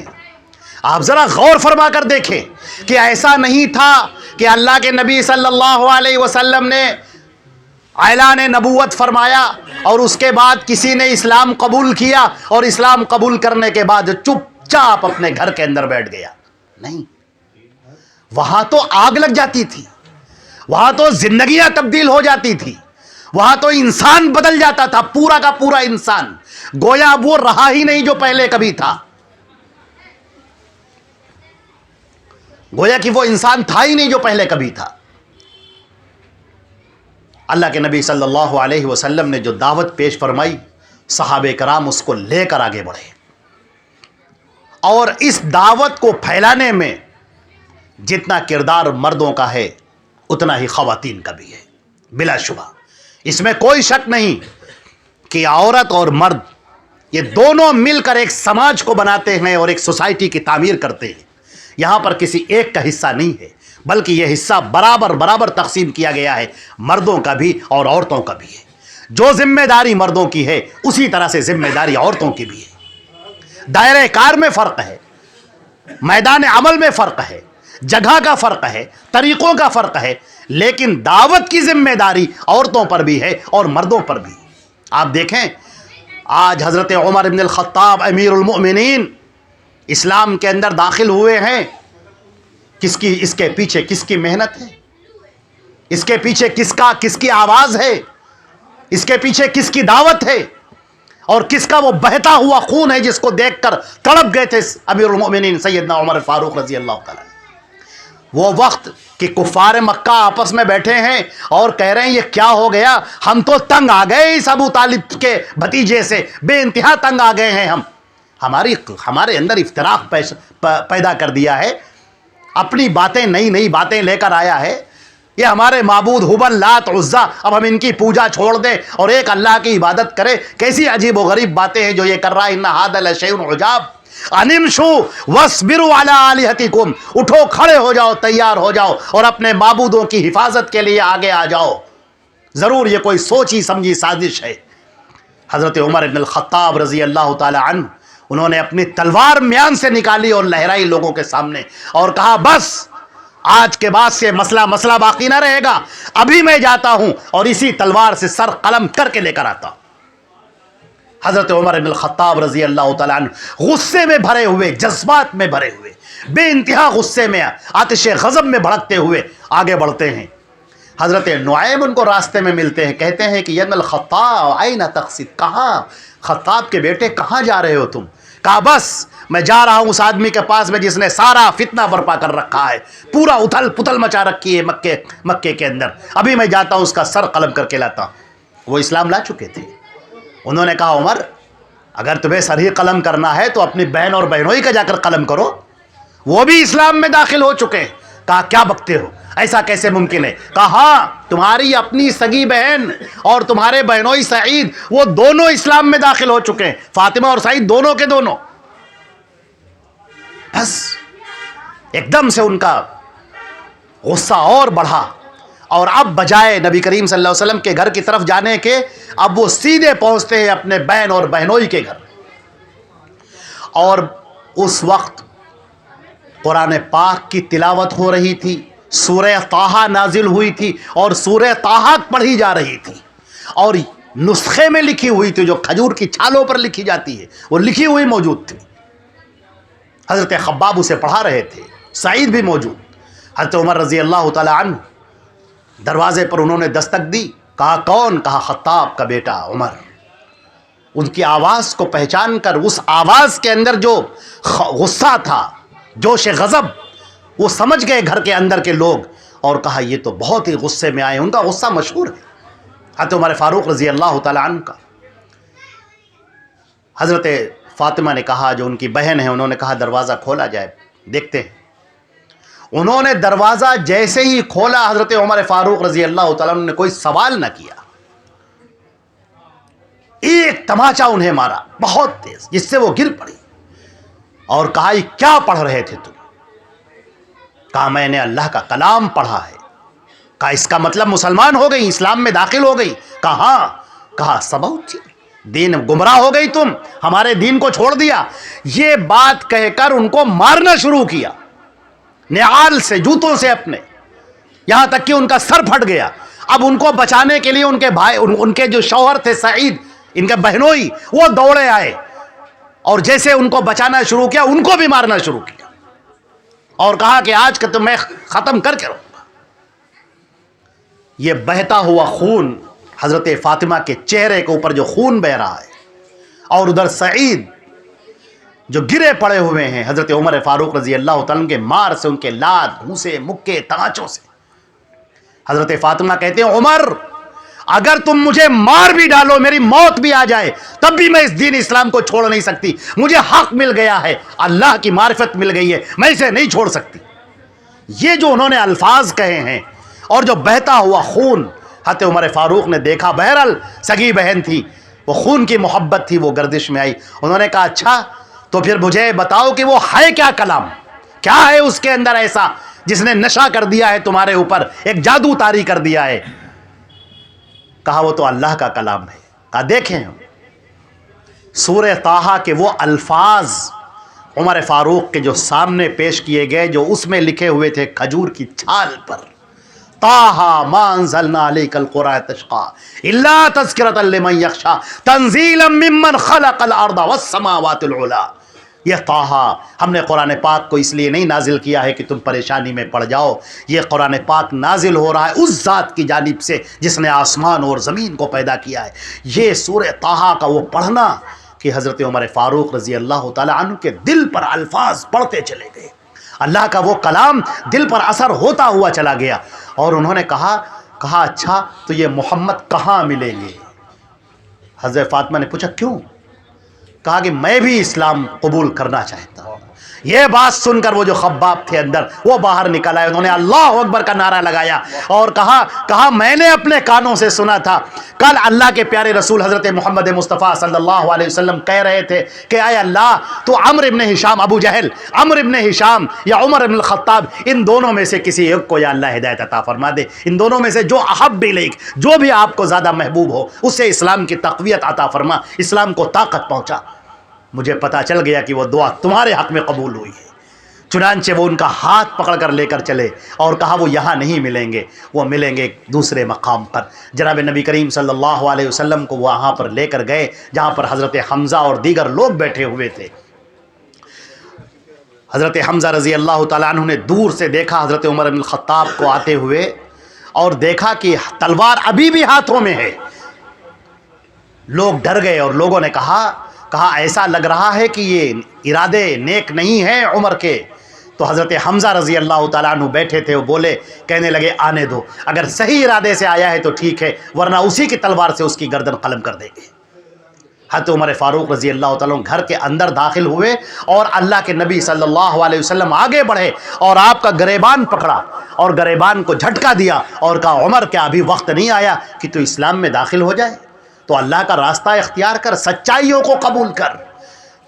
آپ ذرا غور فرما کر دیکھیں کہ ایسا نہیں تھا کہ اللہ کے نبی صلی اللہ علیہ وسلم نے اعلان نبوت فرمایا اور اس کے بعد کسی نے اسلام قبول کیا اور اسلام قبول کرنے کے بعد چپ چاپ اپنے گھر کے اندر بیٹھ گیا۔ نہیں، وہاں تو آگ لگ جاتی تھی، وہاں تو زندگیاں تبدیل ہو جاتی تھی، وہاں تو انسان بدل جاتا تھا، پورا کا پورا انسان، گویا اب وہ رہا ہی نہیں جو پہلے کبھی تھا، گویا کہ وہ انسان تھا ہی نہیں جو پہلے کبھی تھا۔ اللہ کے نبی صلی اللہ علیہ وسلم نے جو دعوت پیش فرمائی، صحابہ کرام اس کو لے کر آگے بڑھے، اور اس دعوت کو پھیلانے میں جتنا کردار مردوں کا ہے اتنا ہی خواتین کا بھی ہے، بلا شبہ اس میں کوئی شک نہیں کہ عورت اور مرد یہ دونوں مل کر ایک سماج کو بناتے ہیں اور ایک سوسائٹی کی تعمیر کرتے ہیں۔ یہاں پر کسی ایک کا حصہ نہیں ہے، بلکہ یہ حصہ برابر تقسیم کیا گیا ہے، مردوں کا بھی اور عورتوں کا بھی ہے۔ جو ذمہ داری مردوں کی ہے اسی طرح سے ذمہ داری عورتوں کی بھی ہے۔ دائرہ کار میں فرق ہے، میدان عمل میں فرق ہے، جگہ کا فرق ہے، طریقوں کا فرق ہے، لیکن دعوت کی ذمہ داری عورتوں پر بھی ہے اور مردوں پر بھی۔ آپ دیکھیں آج حضرت عمر بن الخطاب امیر المؤمنین اسلام کے اندر داخل ہوئے ہیں، اس کے پیچھے کس کی محنت ہے، اس کے پیچھے کس کی آواز ہے، اس کے پیچھے کس کی دعوت ہے، اور کس کا وہ بہتا ہوا خون ہے جس کو دیکھ کر تڑپ گئے تھے امیر المؤمنین سیدنا عمر فاروق رضی اللہ تعالیٰ۔ وہ وقت کہ کفار مکہ آپس میں بیٹھے ہیں اور کہہ رہے ہیں یہ کیا ہو گیا، ہم تو تنگ آ گئے اس ابو طالب کے بھتیجے سے، بے انتہا تنگ آ گئے ہیں، ہمارے اندر افتراق پیدا کر دیا ہے، اپنی باتیں نئی باتیں لے کر آیا ہے، یہ ہمارے معبود حبل لات عزا، اب ہم ان کی پوجا چھوڑ دیں اور ایک اللہ کی عبادت کریں، کیسی عجیب و غریب باتیں ہیں جو یہ کر رہا ہے، ان ھذا لشیء عجاب، انمشوا واصبروا علی آلہتکم، اٹھو کھڑے ہو جاؤ، تیار ہو جاؤ اور اپنے معبودوں کی حفاظت کے لیے آگے آ جاؤ، ضرور یہ کوئی سوچی سمجھی سازش ہے۔ حضرت عمر بن الخطاب رضی اللہ تعالی عنہ، انہوں نے اپنی تلوار میان سے نکالی اور لہرائی لوگوں کے سامنے اور کہا بس آج کے بعد سے مسئلہ باقی نہ رہے گا، ابھی میں جاتا ہوں اور اسی تلوار سے سر قلم کر کے لے کر آتا ہوں۔ حضرت عمر بن الخطاب رضی اللہ تعالیٰ عنہ غصے میں بھرے ہوئے، جذبات میں بھرے ہوئے، بے انتہا غصے میں، آتش غضب میں بھڑکتے ہوئے آگے بڑھتے ہیں۔ حضرت نعیم ان کو راستے میں ملتے ہیں، کہتے ہیں کہ یا ابن الخطاب این تقصد، کہاں خطاب کے بیٹے کہاں جا رہے ہو تم؟ کہا بس میں جا رہا ہوں اس آدمی کے پاس میں جس نے سارا فتنہ برپا کر رکھا ہے، پورا اتھل پتھل مچا رکھی ہے مکے کے اندر، ابھی میں جاتا ہوں اس کا سر قلم کر کے لاتا ہوں۔ وہ اسلام لا چکے تھے۔ انہوں نے کہا عمر اگر تمہیں سر ہی قلم کرنا ہے تو اپنی بہن اور بہنوئی کا جا کر قلم کرو، وہ بھی اسلام میں داخل ہو چکے ہیں۔ کہا کیا بکتے ہو، ایسا کیسے ممکن ہے؟ کہا ہاں تمہاری اپنی سگی بہن اور تمہارے بہنوئی سعید وہ دونوں اسلام میں داخل ہو چکے ہیں، فاطمہ اور سعید دونوں کے دونوں۔ بس ایک دم سے ان کا غصہ اور بڑھا اور اب بجائے نبی کریم صلی اللہ علیہ وسلم کے گھر کی طرف جانے کے اب وہ سیدھے پہنچتے ہیں اپنے بہن اور بہنوئی کے گھر۔ اور اس وقت قرآن پاک کی تلاوت ہو رہی تھی، سورہ طٰہٰ نازل ہوئی تھی اور سورہ طٰہٰ پڑھی جا رہی تھی، اور نسخے میں لکھی ہوئی تھی جو کھجور کی چھالوں پر لکھی جاتی ہے، وہ لکھی ہوئی موجود تھی۔ حضرت خباب اسے پڑھا رہے تھے، سعید بھی موجود۔ حضرت عمر رضی اللہ تعالی عنہ دروازے پر انہوں نے دستک دی، کہا کون؟ کہا خطاب کا بیٹا عمر۔ ان کی آواز کو پہچان کر اس آواز کے اندر جو غصہ تھا، جوش غضب، وہ سمجھ گئے گھر کے اندر کے لوگ اور کہا یہ تو بہت ہی غصے میں آئے، ان کا غصہ مشہور ہے حضرت عمر فاروق رضی اللہ تعالی عنہ کا۔ حضرت فاطمہ نے کہا جو ان کی بہن ہے، انہوں نے کہا دروازہ کھولا جائے دیکھتے ہیں۔ انہوں نے دروازہ جیسے ہی کھولا حضرت عمر فاروق رضی اللہ تعالیٰ عنہ نے کوئی سوال نہ کیا، ایک تماچا انہیں مارا بہت تیز جس سے وہ گر پڑی اور کہا یہ کیا پڑھ رہے تھے تم؟ کہا میں نے اللہ کا کلام پڑھا ہے۔ کہا اس کا مطلب مسلمان ہو گئی، اسلام میں داخل ہو گئی؟ کہا ہاں۔ کہا سبوتی، دین گمراہ ہو گئی تم، ہمارے دین کو چھوڑ دیا۔ یہ بات کہہ کر ان کو مارنا شروع کیا، نعال سے، جوتوں سے اپنے، یہاں تک کہ ان کا سر پھٹ گیا۔ اب ان کو بچانے کے لیے ان کے بھائی، ان کے جو شوہر تھے سعید، ان کے بہنوئی، وہ دوڑے آئے اور جیسے ان کو بچانا شروع کیا ان کو بھی مارنا شروع کیا اور کہا کہ آج کا تو میں ختم کر کے رہوں گا۔ یہ بہتا ہوا خون، حضرت فاطمہ کے چہرے کے اوپر جو خون بہ رہا ہے اور ادھر سعید جو گرے پڑے ہوئے ہیں حضرت عمر فاروق رضی اللہ تعالیٰ عنہ کے مار سے، ان کے لات، گھوسے، مکے، تماچوں سے۔ حضرت فاطمہ کہتے ہیں عمر اگر تم مجھے مار بھی ڈالو، میری موت بھی آ جائے، تب بھی میں اس دین اسلام کو چھوڑ نہیں سکتی، مجھے حق مل گیا ہے، اللہ کی معرفت مل گئی ہے، میں اسے نہیں چھوڑ سکتی۔ یہ جو انہوں نے الفاظ کہے ہیں اور جو بہتا ہوا خون حضرت عمر فاروق نے دیکھا، بہرحال سگی بہن تھی، وہ خون کی محبت تھی، وہ گردش میں آئی۔ انہوں نے کہا اچھا تو پھر مجھے بتاؤ کہ وہ ہے کیا کلام، کیا ہے اس کے اندر ایسا جس نے نشہ کر دیا ہے تمہارے اوپر، ایک جادو طاری کر دیا ہے؟ کہا وہ تو اللہ کا کلام ہے۔ کہا دیکھیں سورہ طٰہٰ کے وہ الفاظ عمر فاروق کے جو سامنے پیش کیے گئے، جو اس میں لکھے ہوئے تھے کھجور کی چھال پر، طٰہٰ ما انزلنا علیک القرآن تشقیٰ الا تذکرۃ لمن یخشیٰ تنزیلا ممن خلق الارض والسماوات العلیٰ۔ یہ طٰہٰ ہم نے قرآن پاک کو اس لیے نہیں نازل کیا ہے کہ تم پریشانی میں پڑ جاؤ، یہ قرآن پاک نازل ہو رہا ہے اس ذات کی جانب سے جس نے آسمان اور زمین کو پیدا کیا ہے۔ یہ سورہ طٰہٰ کا وہ پڑھنا کہ حضرت عمر فاروق رضی اللہ تعالی عنہ کے دل پر الفاظ پڑھتے چلے گئے، اللہ کا وہ کلام دل پر اثر ہوتا ہوا چلا گیا، اور انہوں نے کہا اچھا تو یہ محمد کہاں ملیں گے؟ حضرت فاطمہ نے پوچھا کیوں؟ کہا کہ میں بھی اسلام قبول کرنا چاہتا ہوں۔ یہ بات سن کر وہ جو خباب تھے اندر، وہ باہر نکل آئے، انہوں نے اللہ اکبر کا نعرہ لگایا اور کہا میں نے اپنے کانوں سے سنا تھا، کل اللہ کے پیارے رسول حضرت محمد مصطفیٰ صلی اللہ علیہ وسلم کہہ رہے تھے کہ اے اللہ تو عمرو ابن ہشام، ابو جہل، عمرو ابن ہشام یا عمر ابن الخطاب، ان دونوں میں سے کسی ایک کو یا اللہ ہدایت عطا فرما دے، ان دونوں میں سے جو احب الیک، جو بھی آپ کو زیادہ محبوب ہو، اسے اسلام کی تقویت عطا فرما، اسلام کو طاقت پہنچا۔ مجھے پتا چل گیا کہ وہ دعا تمہارے حق میں قبول ہوئی ہے۔ چنانچہ وہ ان کا ہاتھ پکڑ کر لے کر چلے اور کہا وہ یہاں نہیں ملیں گے، وہ ملیں گے ایک دوسرے مقام پر۔ جناب نبی کریم صلی اللہ علیہ وسلم کو وہاں پر لے کر گئے جہاں پر حضرت حمزہ اور دیگر لوگ بیٹھے ہوئے تھے۔ حضرت حمزہ رضی اللہ تعالیٰ عنہ نے دور سے دیکھا حضرت عمر بن الخطاب کو آتے ہوئے، اور دیکھا کہ تلوار ابھی بھی ہاتھوں میں ہے۔ لوگ ڈر گئے اور لوگوں نے کہا ایسا لگ رہا ہے کہ یہ ارادے نیک نہیں ہیں عمر کے۔ تو حضرت حمزہ رضی اللہ تعالیٰ عنہ بیٹھے تھے، وہ بولے، کہنے لگے آنے دو، اگر صحیح ارادے سے آیا ہے تو ٹھیک ہے، ورنہ اسی کی تلوار سے اس کی گردن قلم کر دیں گے۔ حضرت عمر فاروق رضی اللہ تعالیٰ عنہ گھر کے اندر داخل ہوئے اور اللہ کے نبی صلی اللہ علیہ وسلم آگے بڑھے اور آپ کا گریبان پکڑا اور گریبان کو جھٹکا دیا اور کہا عمر کیا ابھی وقت نہیں آیا کہ تو اسلام میں داخل ہو جائے؟ تو اللہ کا راستہ اختیار کر، سچائیوں کو قبول کر،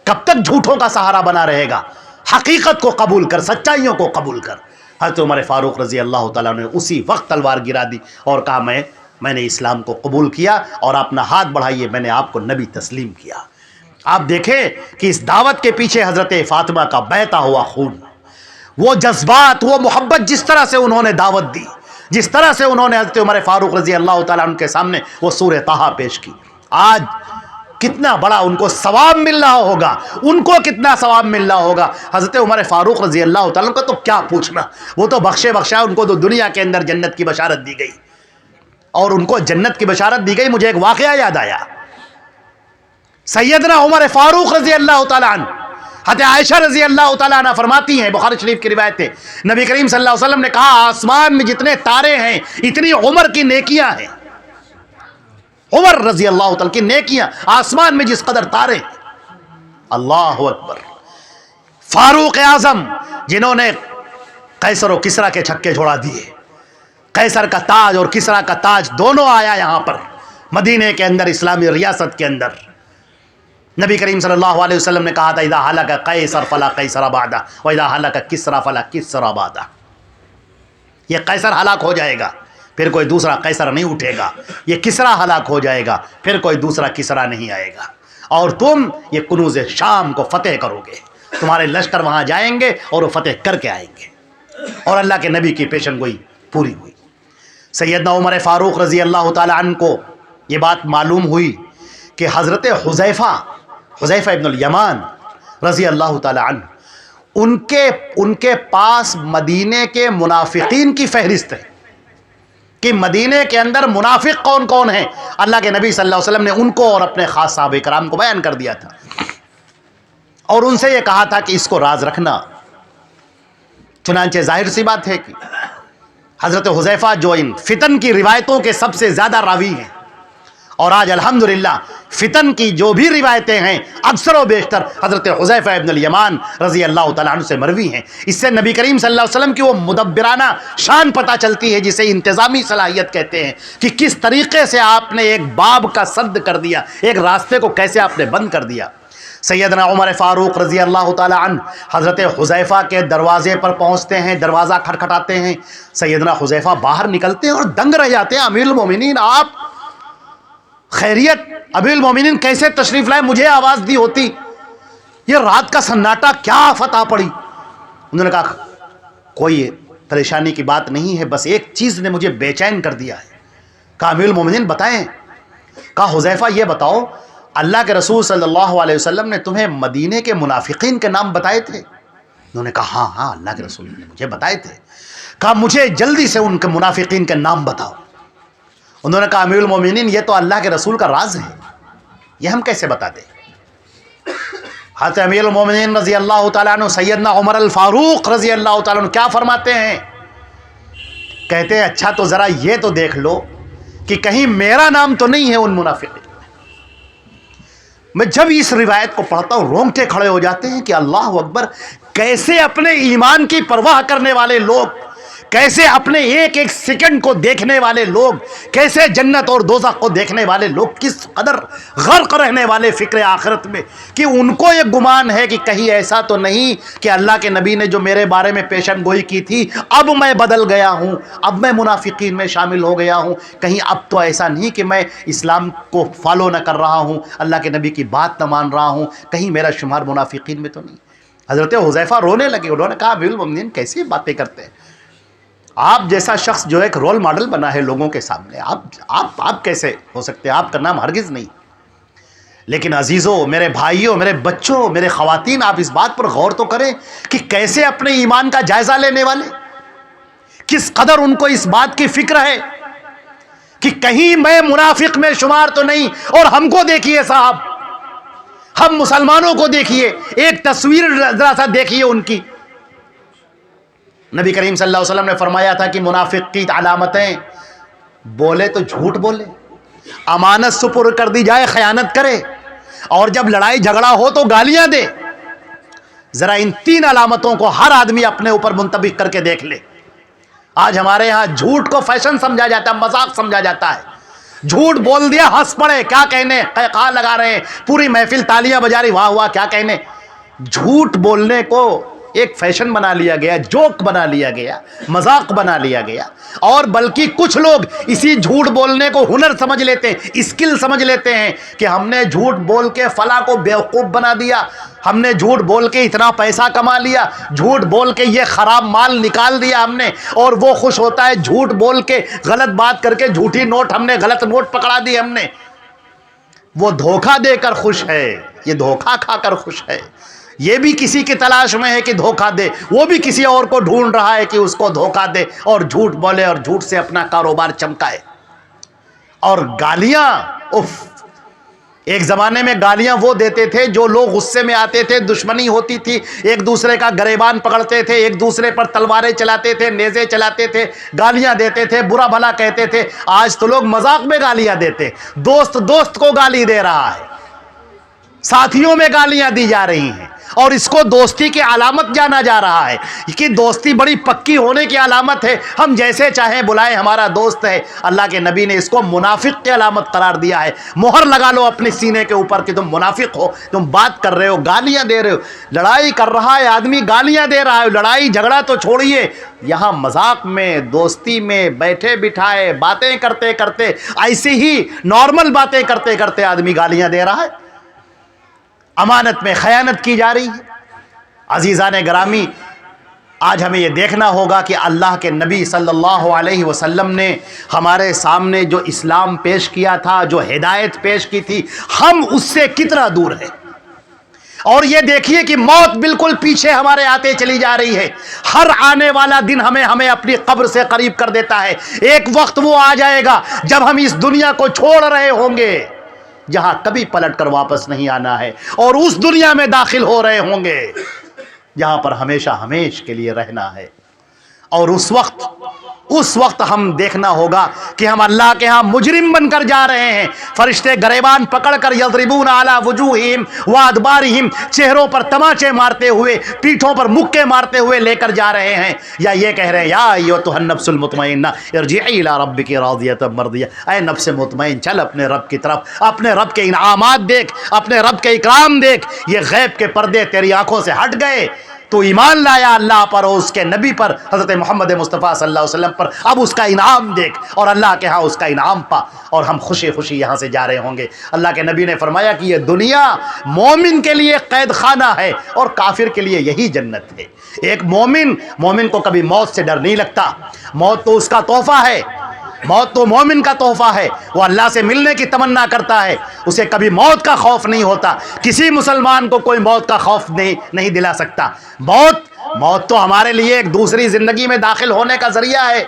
کب تک جھوٹوں کا سہارا بنا رہے گا؟ حقیقت کو قبول کر، سچائیوں کو قبول کر۔ حضرت عمر فاروق رضی اللہ تعالیٰ نے اسی وقت تلوار گرا دی اور کہا میں نے اسلام کو قبول کیا، اور اپنا ہاتھ بڑھائیے، میں نے آپ کو نبی تسلیم کیا۔ آپ دیکھیں کہ اس دعوت کے پیچھے حضرت فاطمہ کا بہتا ہوا خون، وہ جذبات، وہ محبت، جس طرح سے انہوں نے دعوت دی، جس طرح سے انہوں نے حضرت عمر فاروق رضی اللہ تعالیٰ عنہ کے سامنے وہ سورہ طٰہٰ پیش کی، آج کتنا بڑا ان کو ثواب مل رہا ہوگا، ان کو کتنا ثواب مل رہا ہوگا۔ حضرت عمر فاروق رضی اللہ تعالیٰ عنہ کا تو کیا پوچھنا، وہ تو بخشا، ان کو تو دنیا کے اندر جنت کی بشارت دی گئی، اور ان کو جنت کی بشارت دی گئی۔ مجھے ایک واقعہ یاد آیا، سیدنا عمر فاروق رضی اللہ تعالیٰ عنہ، حضرت عائشہ رضی اللہ تعالیٰ عنہ فرماتی ہیں، بخاری شریف کی روایت ہے، نبی کریم صلی اللہ علیہ وسلم نے کہا آسمان میں جتنے تارے ہیں اتنی عمر کی نیکیاں ہیں۔ عمر رضی اللہ تعالیٰ کی نیکیاں آسمان میں جس قدر تارے ہیں، اللہ اکبر۔ فاروق اعظم جنہوں نے قیصر و کسریٰ کے چھکے چھوڑا دیے، قیصر کا تاج اور کسریٰ کا تاج دونوں آیا یہاں پر مدینے کے اندر، اسلامی ریاست کے اندر۔ نبی کریم صلی اللہ علیہ وسلم نے کہا تھا اذا ہلک قیصر فلا قیصر بعدہ واذا ہلک کسریٰ فلا کسریٰ بعدہ، یہ قیصر ہلاک ہو جائے گا، پھر کوئی دوسرا قیصر نہیں اٹھے گا، یہ کسریٰ ہلاک ہو جائے گا، پھر کوئی دوسرا کسریٰ نہیں آئے گا، اور تم یہ کنوز شام کو فتح کرو گے، تمہارے لشکر وہاں جائیں گے اور وہ فتح کر کے آئیں گے۔ اور اللہ کے نبی کی پیشن گوئی پوری ہوئی۔ سیدنا عمر فاروق رضی اللہ تعالیٰ عنہ کو یہ بات معلوم ہوئی کہ حضرت حذیفہ ابن الیمان رضی اللہ تعالیٰ عنہ، ان کے پاس مدینے کے منافقین کی فہرست ہے کہ مدینے کے اندر منافق کون کون ہیں۔ اللہ کے نبی صلی اللہ علیہ وسلم نے ان کو اور اپنے خاص صحابہ کرام کو بیان کر دیا تھا، اور ان سے یہ کہا تھا کہ اس کو راز رکھنا۔ چنانچہ ظاہر سی بات ہے کہ حضرت حذیفہ جو ان فتن کی روایتوں کے سب سے زیادہ راوی ہیں، اور آج الحمدللہ فتن کی جو بھی روایتیں ہیں اکثر و بیشتر حضرت حذیفہ ابن الیمان رضی اللہ تعالیٰ عنہ سے مروی ہیں۔ اس سے نبی کریم صلی اللہ علیہ وسلم کی وہ مدبرانہ شان پتہ چلتی ہے جسے انتظامی صلاحیت کہتے ہیں، کہ کس طریقے سے آپ نے ایک باب کا سد کر دیا، ایک راستے کو کیسے آپ نے بند کر دیا۔ سیدنا عمر فاروق رضی اللہ تعالیٰ عنہ حضرت حذیفہ کے دروازے پر پہنچتے ہیں، دروازہ کھٹکھٹاتے ہیں، سیدنا حذیفہ باہر نکلتے ہیں اور دنگ رہ جاتے ہیں، امیر المومنین آپ خیریت؟ امیر المومنین کیسے تشریف لائے؟ مجھے آواز دی ہوتی، یہ رات کا سناٹا کیا فتح پڑی؟ انہوں نے کہا کوئی پریشانی کی بات نہیں ہے، بس ایک چیز نے مجھے بے چین کر دیا ہے۔ کہا امیر المومنین بتائیں۔ کہا حذیفہ یہ بتاؤ، اللہ کے رسول صلی اللہ علیہ وسلم نے تمہیں مدینے کے منافقین کے نام بتائے تھے؟ انہوں نے کہا ہاں اللہ کے رسول نے مجھے بتائے تھے۔ کہا مجھے جلدی سے ان کے منافقین کے نام بتاؤ۔ انہوں نے کہا امیر المومنین یہ تو اللہ کے رسول کا راز ہے، یہ ہم کیسے بتا دیں؟ حضرت امیر المومنین رضی اللہ تعالیٰ عنہ سیدنا عمر الفاروق رضی اللہ تعالیٰ عنہ کیا فرماتے ہیں؟ کہتے ہیں اچھا تو ذرا یہ تو دیکھ لو کہ کہیں میرا نام تو نہیں ہے ان منافقین. میں جب اس روایت کو پڑھتا ہوں رونگٹے کھڑے ہو جاتے ہیں کہ اللہ اکبر، کیسے اپنے ایمان کی پرواہ کرنے والے لوگ، کیسے اپنے ایک ایک سیکنڈ کو دیکھنے والے لوگ، کیسے جنت اور دوزخ کو دیکھنے والے لوگ کس قدر غرق رہنے والے فکر آخرت میں کہ ان کو یہ گمان ہے کہ کہیں ایسا تو نہیں کہ اللہ کے نبی نے جو میرے بارے میں پیشن گوئی کی تھی اب میں بدل گیا ہوں، اب میں منافقین میں شامل ہو گیا ہوں، کہیں اب تو ایسا نہیں کہ میں اسلام کو فالو نہ کر رہا ہوں، اللہ کے نبی کی بات نہ مان رہا ہوں، کہیں میرا شمار منافقین میں تو نہیں. حضرت حذیفہ رونے لگے. انہوں نے کہا امیر المومنین کیسی باتیں کرتے ہیں؟ آپ جیسا شخص جو ایک رول ماڈل بنا ہے لوگوں کے سامنے، آپ کیسے ہو سکتے ہیں؟ آپ کا نام ہرگز نہیں. لیکن عزیزوں، میرے بھائیوں، میرے بچوں، میرے خواتین، آپ اس بات پر غور تو کریں کہ کیسے اپنے ایمان کا جائزہ لینے والے، کس قدر ان کو اس بات کی فکر ہے کہ کہیں میں منافق میں شمار تو نہیں. اور ہم کو دیکھیے صاحب، ہم مسلمانوں کو دیکھیے، ایک تصویر ذرا سا دیکھیے ان کی. نبی کریم صلی اللہ علیہ وسلم نے فرمایا تھا کہ منافق کی علامتیں، بولے تو جھوٹ بولے، امانت سپرد کر دی جائے خیانت کرے، اور جب لڑائی جھگڑا ہو تو گالیاں دے. ذرا ان 3 علامتوں کو ہر آدمی اپنے اوپر منطبق کر کے دیکھ لے. آج ہمارے ہاں جھوٹ کو فیشن سمجھا جاتا ہے، مذاق سمجھا جاتا ہے. جھوٹ بول دیا ہنس پڑے، کیا کہنے، قہقہ لگا رہے ہیں، پوری محفل تالیاں بجا رہی، واہ واہ کیا کہنے. جھوٹ بولنے کو ایک فیشن بنا لیا گیا، جوک بنا لیا گیا، مذاق بنا لیا گیا. اور بلکہ کچھ لوگ اسی جھوٹ بولنے کو ہنر سمجھ لیتے ہیں، اسکل سمجھ لیتے ہیں کہ ہم نے جھوٹ بول کے فلاں کو بیوقوف بنا دیا، ہم نے جھوٹ بول کے اتنا پیسہ کما لیا، جھوٹ بول کے یہ خراب مال نکال دیا ہم نے. اور وہ خوش ہوتا ہے جھوٹ بول کے، غلط بات کر کے، جھوٹی نوٹ ہم نے، غلط نوٹ پکڑا دی ہم نے. وہ دھوکہ دے کر خوش ہے، یہ دھوکہ کھا کر خوش ہے. یہ بھی کسی کی تلاش میں ہے کہ دھوکہ دے، وہ بھی کسی اور کو ڈھونڈ رہا ہے کہ اس کو دھوکہ دے اور جھوٹ بولے اور جھوٹ سے اپنا کاروبار چمکائے. اور گالیاں، اف، ایک زمانے میں گالیاں وہ دیتے تھے جو لوگ غصے میں آتے تھے، دشمنی ہوتی تھی، ایک دوسرے کا گریبان پکڑتے تھے، ایک دوسرے پر تلواریں چلاتے تھے، نیزے چلاتے تھے، گالیاں دیتے تھے، برا بھلا کہتے تھے. آج تو لوگ مذاق میں گالیاں دیتے، دوست کو گالی دے رہا ہے، ساتھیوں میں گالیاں دی جا رہی ہیں، اور اس کو دوستی کی علامت جانا جا رہا ہے کہ دوستی بڑی پکی ہونے کی علامت ہے، ہم جیسے چاہیں بلائیں ہمارا دوست ہے. اللہ کے نبی نے اس کو منافق کی علامت قرار دیا ہے. مہر لگا لو اپنے سینے کے اوپر کہ تم منافق ہو، تم بات کر رہے ہو، گالیاں دے رہے ہو. لڑائی کر رہا ہے آدمی، گالیاں دے رہا ہے. لڑائی جھگڑا تو چھوڑیے، یہاں مذاق میں، دوستی میں بیٹھے بٹھائے باتیں کرتے کرتے، ایسی ہی نارمل باتیں کرتے کرتے آدمی گالیاں دے رہا ہے. امانت میں خیانت کی جا رہی ہے. عزیزان گرامی، آج ہمیں یہ دیکھنا ہوگا کہ اللہ کے نبی صلی اللہ علیہ وسلم نے ہمارے سامنے جو اسلام پیش کیا تھا، جو ہدایت پیش کی تھی، ہم اس سے کتنا دور ہیں. اور یہ دیکھیے کہ موت بالکل پیچھے ہمارے آتے چلی جا رہی ہے. ہر آنے والا دن ہمیں اپنی قبر سے قریب کر دیتا ہے. ایک وقت وہ آ جائے گا جب ہم اس دنیا کو چھوڑ رہے ہوں گے، جہاں کبھی پلٹ کر واپس نہیں آنا ہے، اور اس دنیا میں داخل ہو رہے ہوں گے جہاں پر ہمیشہ ہمیشہ کے لیے رہنا ہے. اور اس وقت ہم دیکھنا ہوگا کہ ہم اللہ کے ہاں مجرم بن کر جا رہے ہیں. فرشتے گریبان پکڑ کر یضربون علی وجوہہم وادبارہم، چہروں پر تماچے مارتے ہوئے، پیٹھوں پر مکے مارتے ہوئے لے کر جا رہے ہیں، یا یہ کہہ رہے ہیں یا ایتھا النفس المطمئنہ ارجعی الی ربک راضیۃ مرضیہ، اے نفس مطمئن چل اپنے رب کی طرف، اپنے رب کے انعامات دیکھ، اپنے رب کے اکرام دیکھ. یہ غیب کے پردے تیری آنکھوں سے ہٹ گئے، تو ایمان لایا اللہ پر اور اس کے نبی پر، حضرت محمد مصطفیٰ صلی اللہ علیہ وسلم پر. اب اس کا انعام دیکھ اور اللہ کے ہاں اس کا انعام پا، اور ہم خوشی خوشی یہاں سے جا رہے ہوں گے. اللہ کے نبی نے فرمایا کہ یہ دنیا مومن کے لیے قید خانہ ہے اور کافر کے لیے یہی جنت ہے. ایک مومن کو کبھی موت سے ڈر نہیں لگتا. موت تو اس کا تحفہ ہے، موت تو مومن کا تحفہ ہے. وہ اللہ سے ملنے کی تمنا کرتا ہے، اسے کبھی موت کا خوف نہیں ہوتا. کسی مسلمان کو کوئی موت کا خوف نہیں دلا سکتا. موت تو ہمارے لیے ایک دوسری زندگی میں داخل ہونے کا ذریعہ ہے.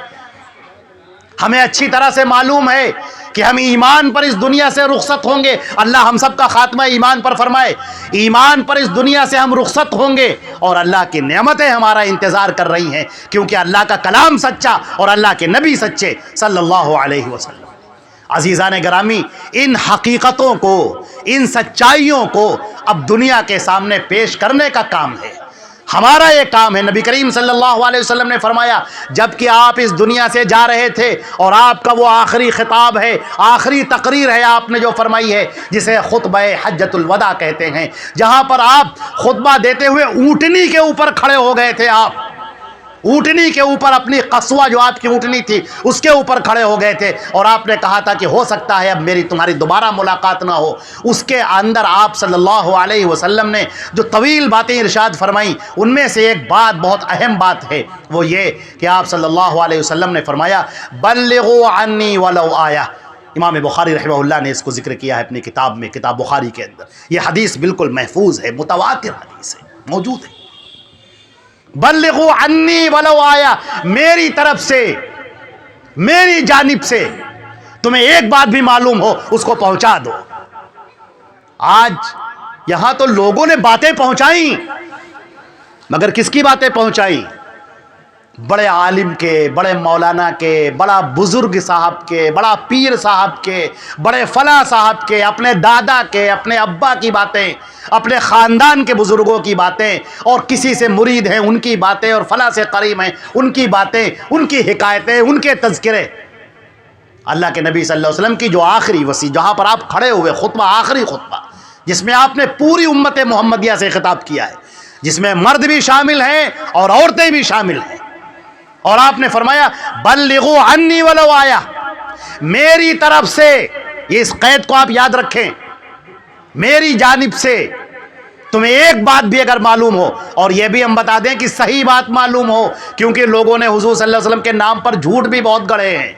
ہمیں اچھی طرح سے معلوم ہے کہ ہم ایمان پر اس دنیا سے رخصت ہوں گے. اللہ ہم سب کا خاتمہ ایمان پر فرمائے. ایمان پر اس دنیا سے ہم رخصت ہوں گے اور اللہ کی نعمتیں ہمارا انتظار کر رہی ہیں، کیونکہ اللہ کا کلام سچا اور اللہ کے نبی سچے صلی اللہ علیہ وسلم. عزیزان گرامی، ان حقیقتوں کو، ان سچائیوں کو اب دنیا کے سامنے پیش کرنے کا کام ہے، ہمارا یہ کام ہے. نبی کریم صلی اللہ علیہ وسلم نے فرمایا جب کہ آپ اس دنیا سے جا رہے تھے اور آپ کا وہ آخری خطاب ہے، آخری تقریر ہے آپ نے جو فرمائی ہے، جسے خطبہ حجۃ الوداع کہتے ہیں، جہاں پر آپ خطبہ دیتے ہوئے اونٹنی کے اوپر کھڑے ہو گئے تھے. آپ اونٹنی کے اوپر، اپنی قصوہ جو آپ کی اونٹنی تھی اس کے اوپر کھڑے ہو گئے تھے اور آپ نے کہا تھا کہ ہو سکتا ہے اب میری تمہاری دوبارہ ملاقات نہ ہو. اس کے اندر آپ صلی اللہ علیہ وسلم نے جو طویل باتیں ارشاد فرمائیں، ان میں سے ایک بات بہت اہم بات ہے، وہ یہ کہ آپ صلی اللہ علیہ وسلم نے فرمایا بلغوا عنی ولو آیہ. امام بخاری رحمہ اللہ نے اس کو ذکر کیا ہے اپنی کتاب میں، کتاب بخاری کے اندر. یہ حدیث بالکل محفوظ ہے، متواتر حدیث ہے، موجود ہے. بلغوا عنی ولو آیا، میری طرف سے، میری جانب سے تمہیں ایک بات بھی معلوم ہو اس کو پہنچا دو. آج یہاں تو لوگوں نے باتیں پہنچائیں، مگر کس کی باتیں پہنچائیں؟ بڑے عالم کے، بڑے مولانا کے، بڑا بزرگ صاحب کے، بڑا پیر صاحب کے، بڑے فلاں صاحب کے، اپنے دادا کے، اپنے ابا کی باتیں، اپنے خاندان کے بزرگوں کی باتیں، اور کسی سے مرید ہیں ان کی باتیں، اور فلاں سے قریب ہیں ان کی باتیں، ان کی حکایتیں، ان کے تذکرے. اللہ کے نبی صلی اللہ علیہ وسلم کی جو آخری وصیت، جہاں پر آپ کھڑے ہوئے خطبہ، آخری خطبہ جس میں آپ نے پوری امت محمدیہ سے خطاب کیا ہے، جس میں مرد بھی شامل ہیں اور عورتیں بھی شامل ہیں، اور آپ نے فرمایا بلغوا عنی ولو آیا، میری طرف سے، یہ اس قید کو آپ یاد رکھیں، میری جانب سے تمہیں ایک بات بھی اگر معلوم ہو، اور یہ بھی ہم بتا دیں کہ صحیح بات معلوم ہو، کیونکہ لوگوں نے حضور صلی اللہ علیہ وسلم کے نام پر جھوٹ بھی بہت گڑھے ہیں.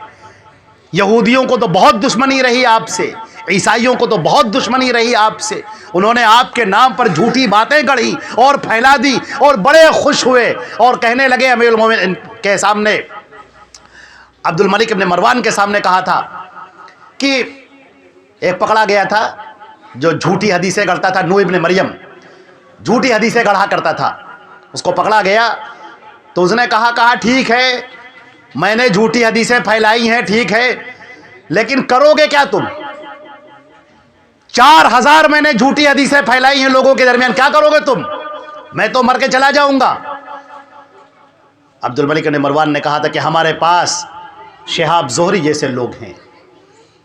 یہودیوں کو تو بہت دشمنی رہی آپ سے، عیسائیوں کو تو بہت دشمنی رہی آپ سے، انہوں نے آپ کے نام پر جھوٹی باتیں گڑھی اور پھیلا دی، اور بڑے خوش ہوئے اور کہنے لگے. امیر المومنین کے سامنے، عبد الملک ابن مروان کے سامنے کہا تھا کہ ایک پکڑا گیا تھا جو جھوٹی حدیثیں گڑھتا تھا، نوح ابن مریم جھوٹی حدیثیں گڑھا کرتا تھا. اس کو پکڑا گیا تو اس نے کہا ٹھیک ہے میں نے جھوٹی حدیثیں پھیلائی ہیں، ٹھیک ہے، لیکن کرو گے کیا تم؟ 4000 میں نے جھوٹی حدیثیں پھیلائی ہیں لوگوں کے درمیان، کیا کرو گے تم؟ میں تو مر کے چلا جاؤں گا. عبد الملک نے مروان نے کہا تھا کہ ہمارے پاس شہاب زہری جیسے لوگ ہیں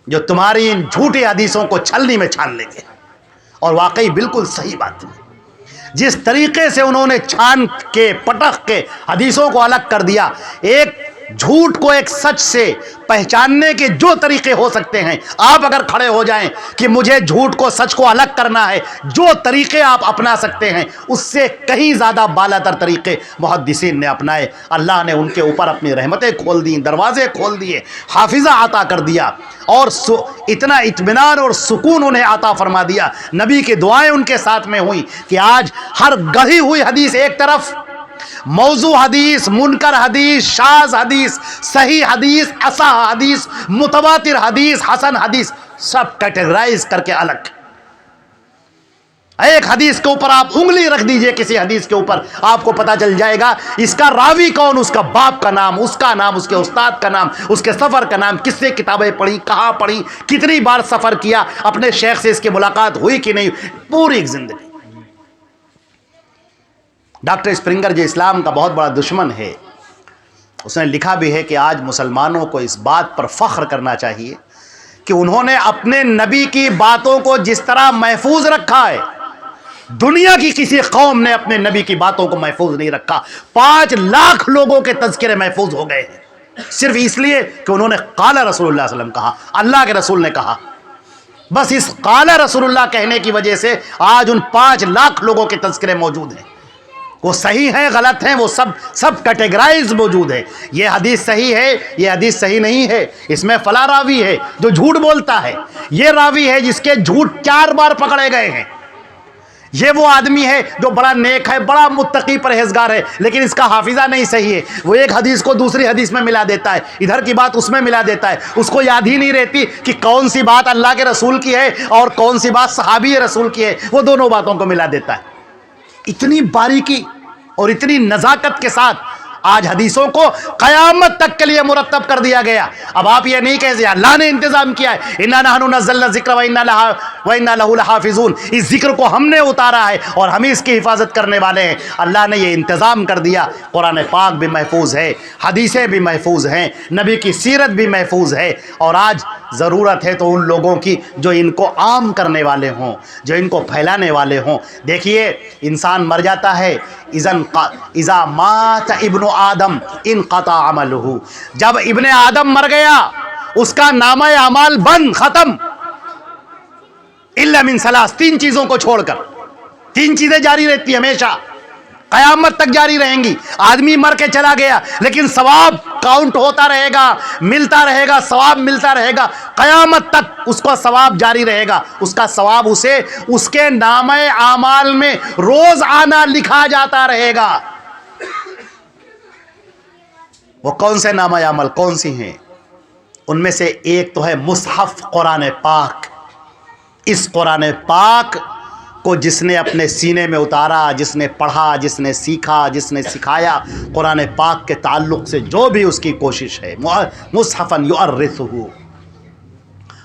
جو تمہاری ان جھوٹی حدیثوں کو چھلنی میں چھان لیں گے. اور واقعی بالکل صحیح بات ہے، جس طریقے سے انہوں نے چھان کے، پٹخ کے حدیثوں کو الگ کر دیا. ایک جھوٹ کو ایک سچ سے پہچاننے کے جو طریقے ہو سکتے ہیں، آپ اگر کھڑے ہو جائیں کہ مجھے جھوٹ کو سچ کو الگ کرنا ہے، جو طریقے آپ اپنا سکتے ہیں اس سے کہیں زیادہ بالا تر طریقے محدثین نے اپنائے. اللہ نے ان کے اوپر اپنی رحمتیں کھول دیں، دروازے کھول دیے، حافظہ عطا کر دیا، اور اتنا اطمینان اور سکون انہیں عطا فرما دیا. نبی کی دعائیں ان کے ساتھ میں ہوئیں کہ آج ہر گڑھی ہوئی حدیث ایک طرف، موضوع حدیث، منکر حدیث، شاذ حدیث، صحیح حدیث، اصح حدیث، متواتر حدیث، حسن حدیث، سب کیٹیگرائز کر کے الگ. ایک حدیث کے اوپر آپ انگلی رکھ دیجئے، کسی حدیث کے اوپر آپ کو پتا چل جائے گا اس کا راوی کون، اس کا باپ کا نام، اس کا نام، اس کے استاد کا نام، اس کے سفر کا نام، کس سے کتابیں پڑھی، کہاں پڑھی، کتنی بار سفر کیا، اپنے شیخ سے اس کی ملاقات ہوئی کہ نہیں، پوری ایک زندگی. ڈاکٹر اسپرنگر جو اسلام کا بہت بڑا دشمن ہے، اس نے لکھا بھی ہے کہ آج مسلمانوں کو اس بات پر فخر کرنا چاہیے کہ انہوں نے اپنے نبی کی باتوں کو جس طرح محفوظ رکھا ہے، دنیا کی کسی قوم نے اپنے نبی کی باتوں کو محفوظ نہیں رکھا. 5 لاکھ لوگوں کے تذکرے محفوظ ہو گئے ہیں صرف اس لیے کہ انہوں نے قال رسول اللہ صلی اللہ علیہ وسلم کہا، اللہ کے رسول نے کہا. بس اس قال رسول اللہ کہنے کی وجہ سے آج ان 5 لاکھ لوگوں کے تذکرے موجود ہیں. وہ صحیح ہیں، غلط ہیں، وہ سب کیٹیگرائز موجود ہے. یہ حدیث صحیح ہے، یہ حدیث صحیح نہیں ہے، اس میں فلاں راوی ہے جو جھوٹ بولتا ہے، یہ راوی ہے جس کے جھوٹ 4 بار پکڑے گئے ہیں، یہ وہ آدمی ہے جو بڑا نیک ہے، بڑا متقی پرہیزگار ہے، لیکن اس کا حافظہ نہیں صحیح ہے، وہ ایک حدیث کو دوسری حدیث میں ملا دیتا ہے، ادھر کی بات اس میں ملا دیتا ہے، اس کو یاد ہی نہیں رہتی کہ کون سی بات اللہ کے رسول کی ہے اور کون سی بات صحابی رسول کی ہے، وہ دونوں باتوں کو ملا دیتا ہے۔ اتنی باریکی اور اتنی نزاکت کے ساتھ آج حدیثوں کو قیامت تک کے لیے مرتب کر دیا گیا۔ اب آپ یہ نہیں کہتے اللہ نے انتظام کیا ہے، اِنَّا نَحْنُ نَزَّلْنَا الذِّكْرَ وَإِنَّا لَهُ لَحَافِظُونَ، اس ذکر کو ہم نے اتارا ہے اور ہم اس کی حفاظت کرنے والے ہیں۔ اللہ نے یہ انتظام کر دیا، قرآن پاک بھی محفوظ ہے، حدیثیں بھی محفوظ ہیں، نبی کی سیرت بھی محفوظ ہے، اور آج ضرورت ہے تو ان لوگوں کی جو ان کو عام کرنے والے ہوں، جو ان کو پھیلانے والے ہوں۔ دیکھیے انسان مر جاتا ہے، اذا مات ابن آدم انقطع عملہ، جب ابن آدم مر گیا اس کا نامہ اعمال بند، ختم، الا من ثلاث، تین چیزوں کو چھوڑ کر۔ تین چیزیں جاری رہتی ہیں ہمیشہ، قیامت تک جاری رہیں گی۔ آدمی مر کے چلا گیا لیکن ثواب کاؤنٹ ہوتا رہے گا، ملتا رہے گا، ثواب ملتا رہے گا، قیامت تک اس کا ثواب جاری رہے گا، اس کا ثواب اسے اس کے نامہ اعمال میں روز آنا لکھا جاتا رہے گا۔ وہ کون سے نامہ اعمال کون سی ہیں؟ ان میں سے ایک تو ہے مصحف قرآن پاک۔ اس قرآن پاک کو جس نے اپنے سینے میں اتارا، جس نے پڑھا، جس نے سیکھا، جس نے سکھایا، قرآن پاک کے تعلق سے جو بھی اس کی کوشش ہے، مصحفا یؤرثہ۔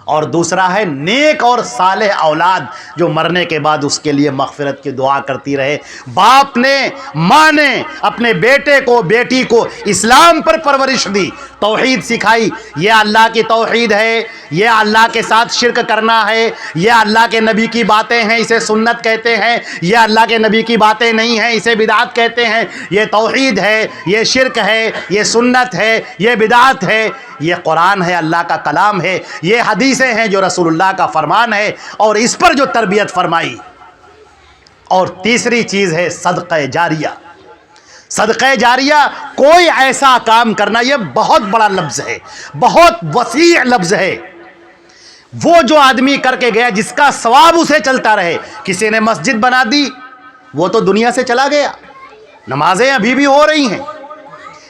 اور دوسرا ہے نیک اور صالح اولاد جو مرنے کے بعد اس کے لیے مغفرت کی دعا کرتی رہے۔ باپ نے، ماں نے اپنے بیٹے کو، بیٹی کو اسلام پر پرورش دی، توحید سکھائی، یہ اللہ کی توحید ہے، یہ اللہ کے ساتھ شرک کرنا ہے، یہ اللہ کے نبی کی باتیں ہیں اسے سنت کہتے ہیں، یہ اللہ کے نبی کی باتیں نہیں ہیں اسے بدعت کہتے ہیں، یہ توحید ہے، یہ شرک ہے، یہ سنت ہے، یہ بدعت ہے، یہ قرآن ہے، اللہ کا کلام ہے، یہ حدیثیں ہیں جو رسول اللہ کا فرمان ہے، اور اس پر جو تربیت فرمائی۔ اور تیسری چیز ہے صدقہ جاریہ۔ صدقہ جاریہ کوئی ایسا کام کرنا، یہ بہت بڑا لفظ ہے، بہت وسیع لفظ ہے۔ وہ جو آدمی کر کے گیا جس کا ثواب اسے چلتا رہے، کسی نے مسجد بنا دی وہ تو دنیا سے چلا گیا، نمازیں ابھی بھی ہو رہی ہیں۔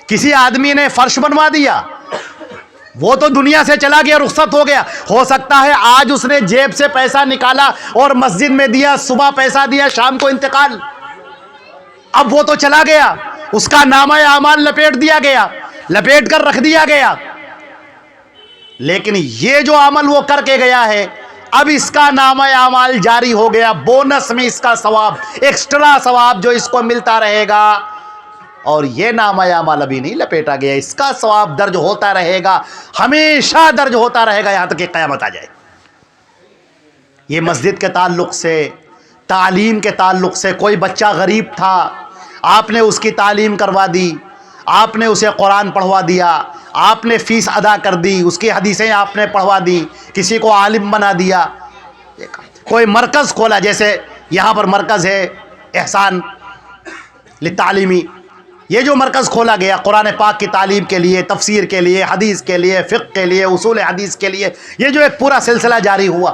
کسی آدمی نے فرش بنوا دیا وہ تو دنیا سے چلا گیا، رخصت ہو گیا۔ ہو سکتا ہے آج اس نے جیب سے پیسہ نکالا اور مسجد میں دیا، صبح پیسہ دیا، شام کو انتقال، اب وہ تو چلا گیا، اس کا نامہ اعمال لپیٹ دیا گیا، لپیٹ کر رکھ دیا گیا۔ لیکن یہ جو عمل وہ کر کے گیا ہے، اب اس کا نامہ اعمال جاری ہو گیا، بونس میں اس کا ثواب، ایکسٹرا ثواب جو اس کو ملتا رہے گا، اور یہ نامہ اعمال ابھی نہیں لپیٹا گیا، اس کا ثواب درج ہوتا رہے گا، ہمیشہ درج ہوتا رہے گا، یہاں تک کہ قیامت آ جائے۔ یہ مسجد کے تعلق سے، تعلیم کے تعلق سے، کوئی بچہ غریب تھا، آپ نے اس کی تعلیم کروا دی، آپ نے اسے قرآن پڑھوا دیا، آپ نے فیس ادا کر دی، اس کی حدیثیں آپ نے پڑھوا دی، کسی کو عالم بنا دیا۔ کوئی مرکز کھولا، جیسے یہاں پر مرکز ہے احسان للتعلیمی، یہ جو مرکز کھولا گیا قرآن پاک کی تعلیم کے لیے، تفسیر کے لیے، حدیث کے لیے، فقہ کے لیے، اصول حدیث کے لیے، یہ جو ایک پورا سلسلہ جاری ہوا،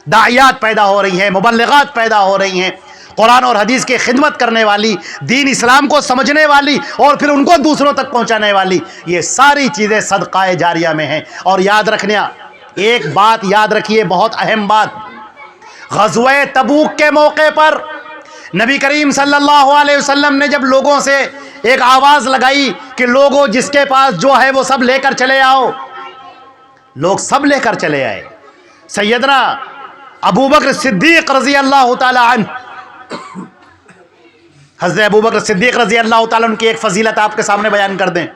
داعیات پیدا ہو رہی ہیں، مبلغات پیدا ہو رہی ہیں، قرآن اور حدیث کی خدمت کرنے والی، دین اسلام کو سمجھنے والی اور پھر ان کو دوسروں تک پہنچانے والی، یہ ساری چیزیں صدقہ جاریہ میں ہیں۔ اور یاد رکھنا، ایک بات یاد رکھیے، بہت اہم بات، غزوہ تبوک کے موقع پر نبی کریم صلی اللہ علیہ وسلم نے جب لوگوں سے ایک آواز لگائی کہ لوگوں جس کے پاس جو ہے وہ سب لے کر چلے آؤ، لوگ سب لے کر چلے آئے۔ سیدنا ابو بکر صدیق رضی اللہ تعالی عنہ، حضرت ابو بکر صدیق رضی اللہ تعالیٰ عنہ کی ایک فضیلت آپ کے سامنے بیان کر دیں۔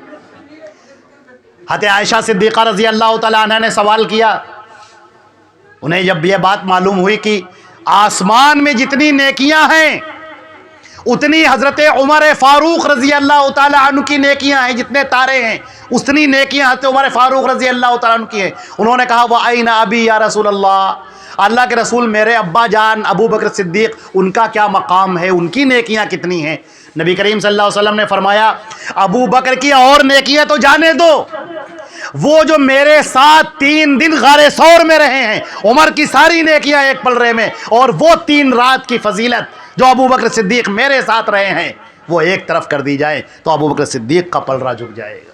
حضرت عائشہ صدیقہ رضی اللہ تعالیٰ عنہ نے سوال کیا، انہیں جب یہ بات معلوم ہوئی کہ آسمان میں جتنی نیکیاں ہیں اتنی حضرت عمر فاروق رضی اللہ تعالیٰ عنہ کی نیکیاں ہیں، جتنے تارے ہیں اتنی نیکیاں حضرت عمر فاروق رضی اللہ تعالیٰ عنہ کی ہیں، انہوں نے کہا وَأَيْنَ أَبِي يَا رسول اللہ، اللہ کے رسول میرے ابا جان ابو بکر صدیق، ان کا کیا مقام ہے، ان کی نیکیاں کتنی ہیں؟ نبی کریم صلی اللہ علیہ وسلم نے فرمایا ابو بکر کی اور نیکیاں تو جانے دو، وہ جو میرے ساتھ 3 دن غار ثور میں رہے ہیں، عمر کی ساری نیکیاں ایک پلڑے میں، اور وہ 3 رات کی فضیلت جو ابو بکر صدیق میرے ساتھ رہے ہیں وہ ایک طرف کر دی جائے تو ابو بکر صدیق کا پلڑا جھک جائے گا۔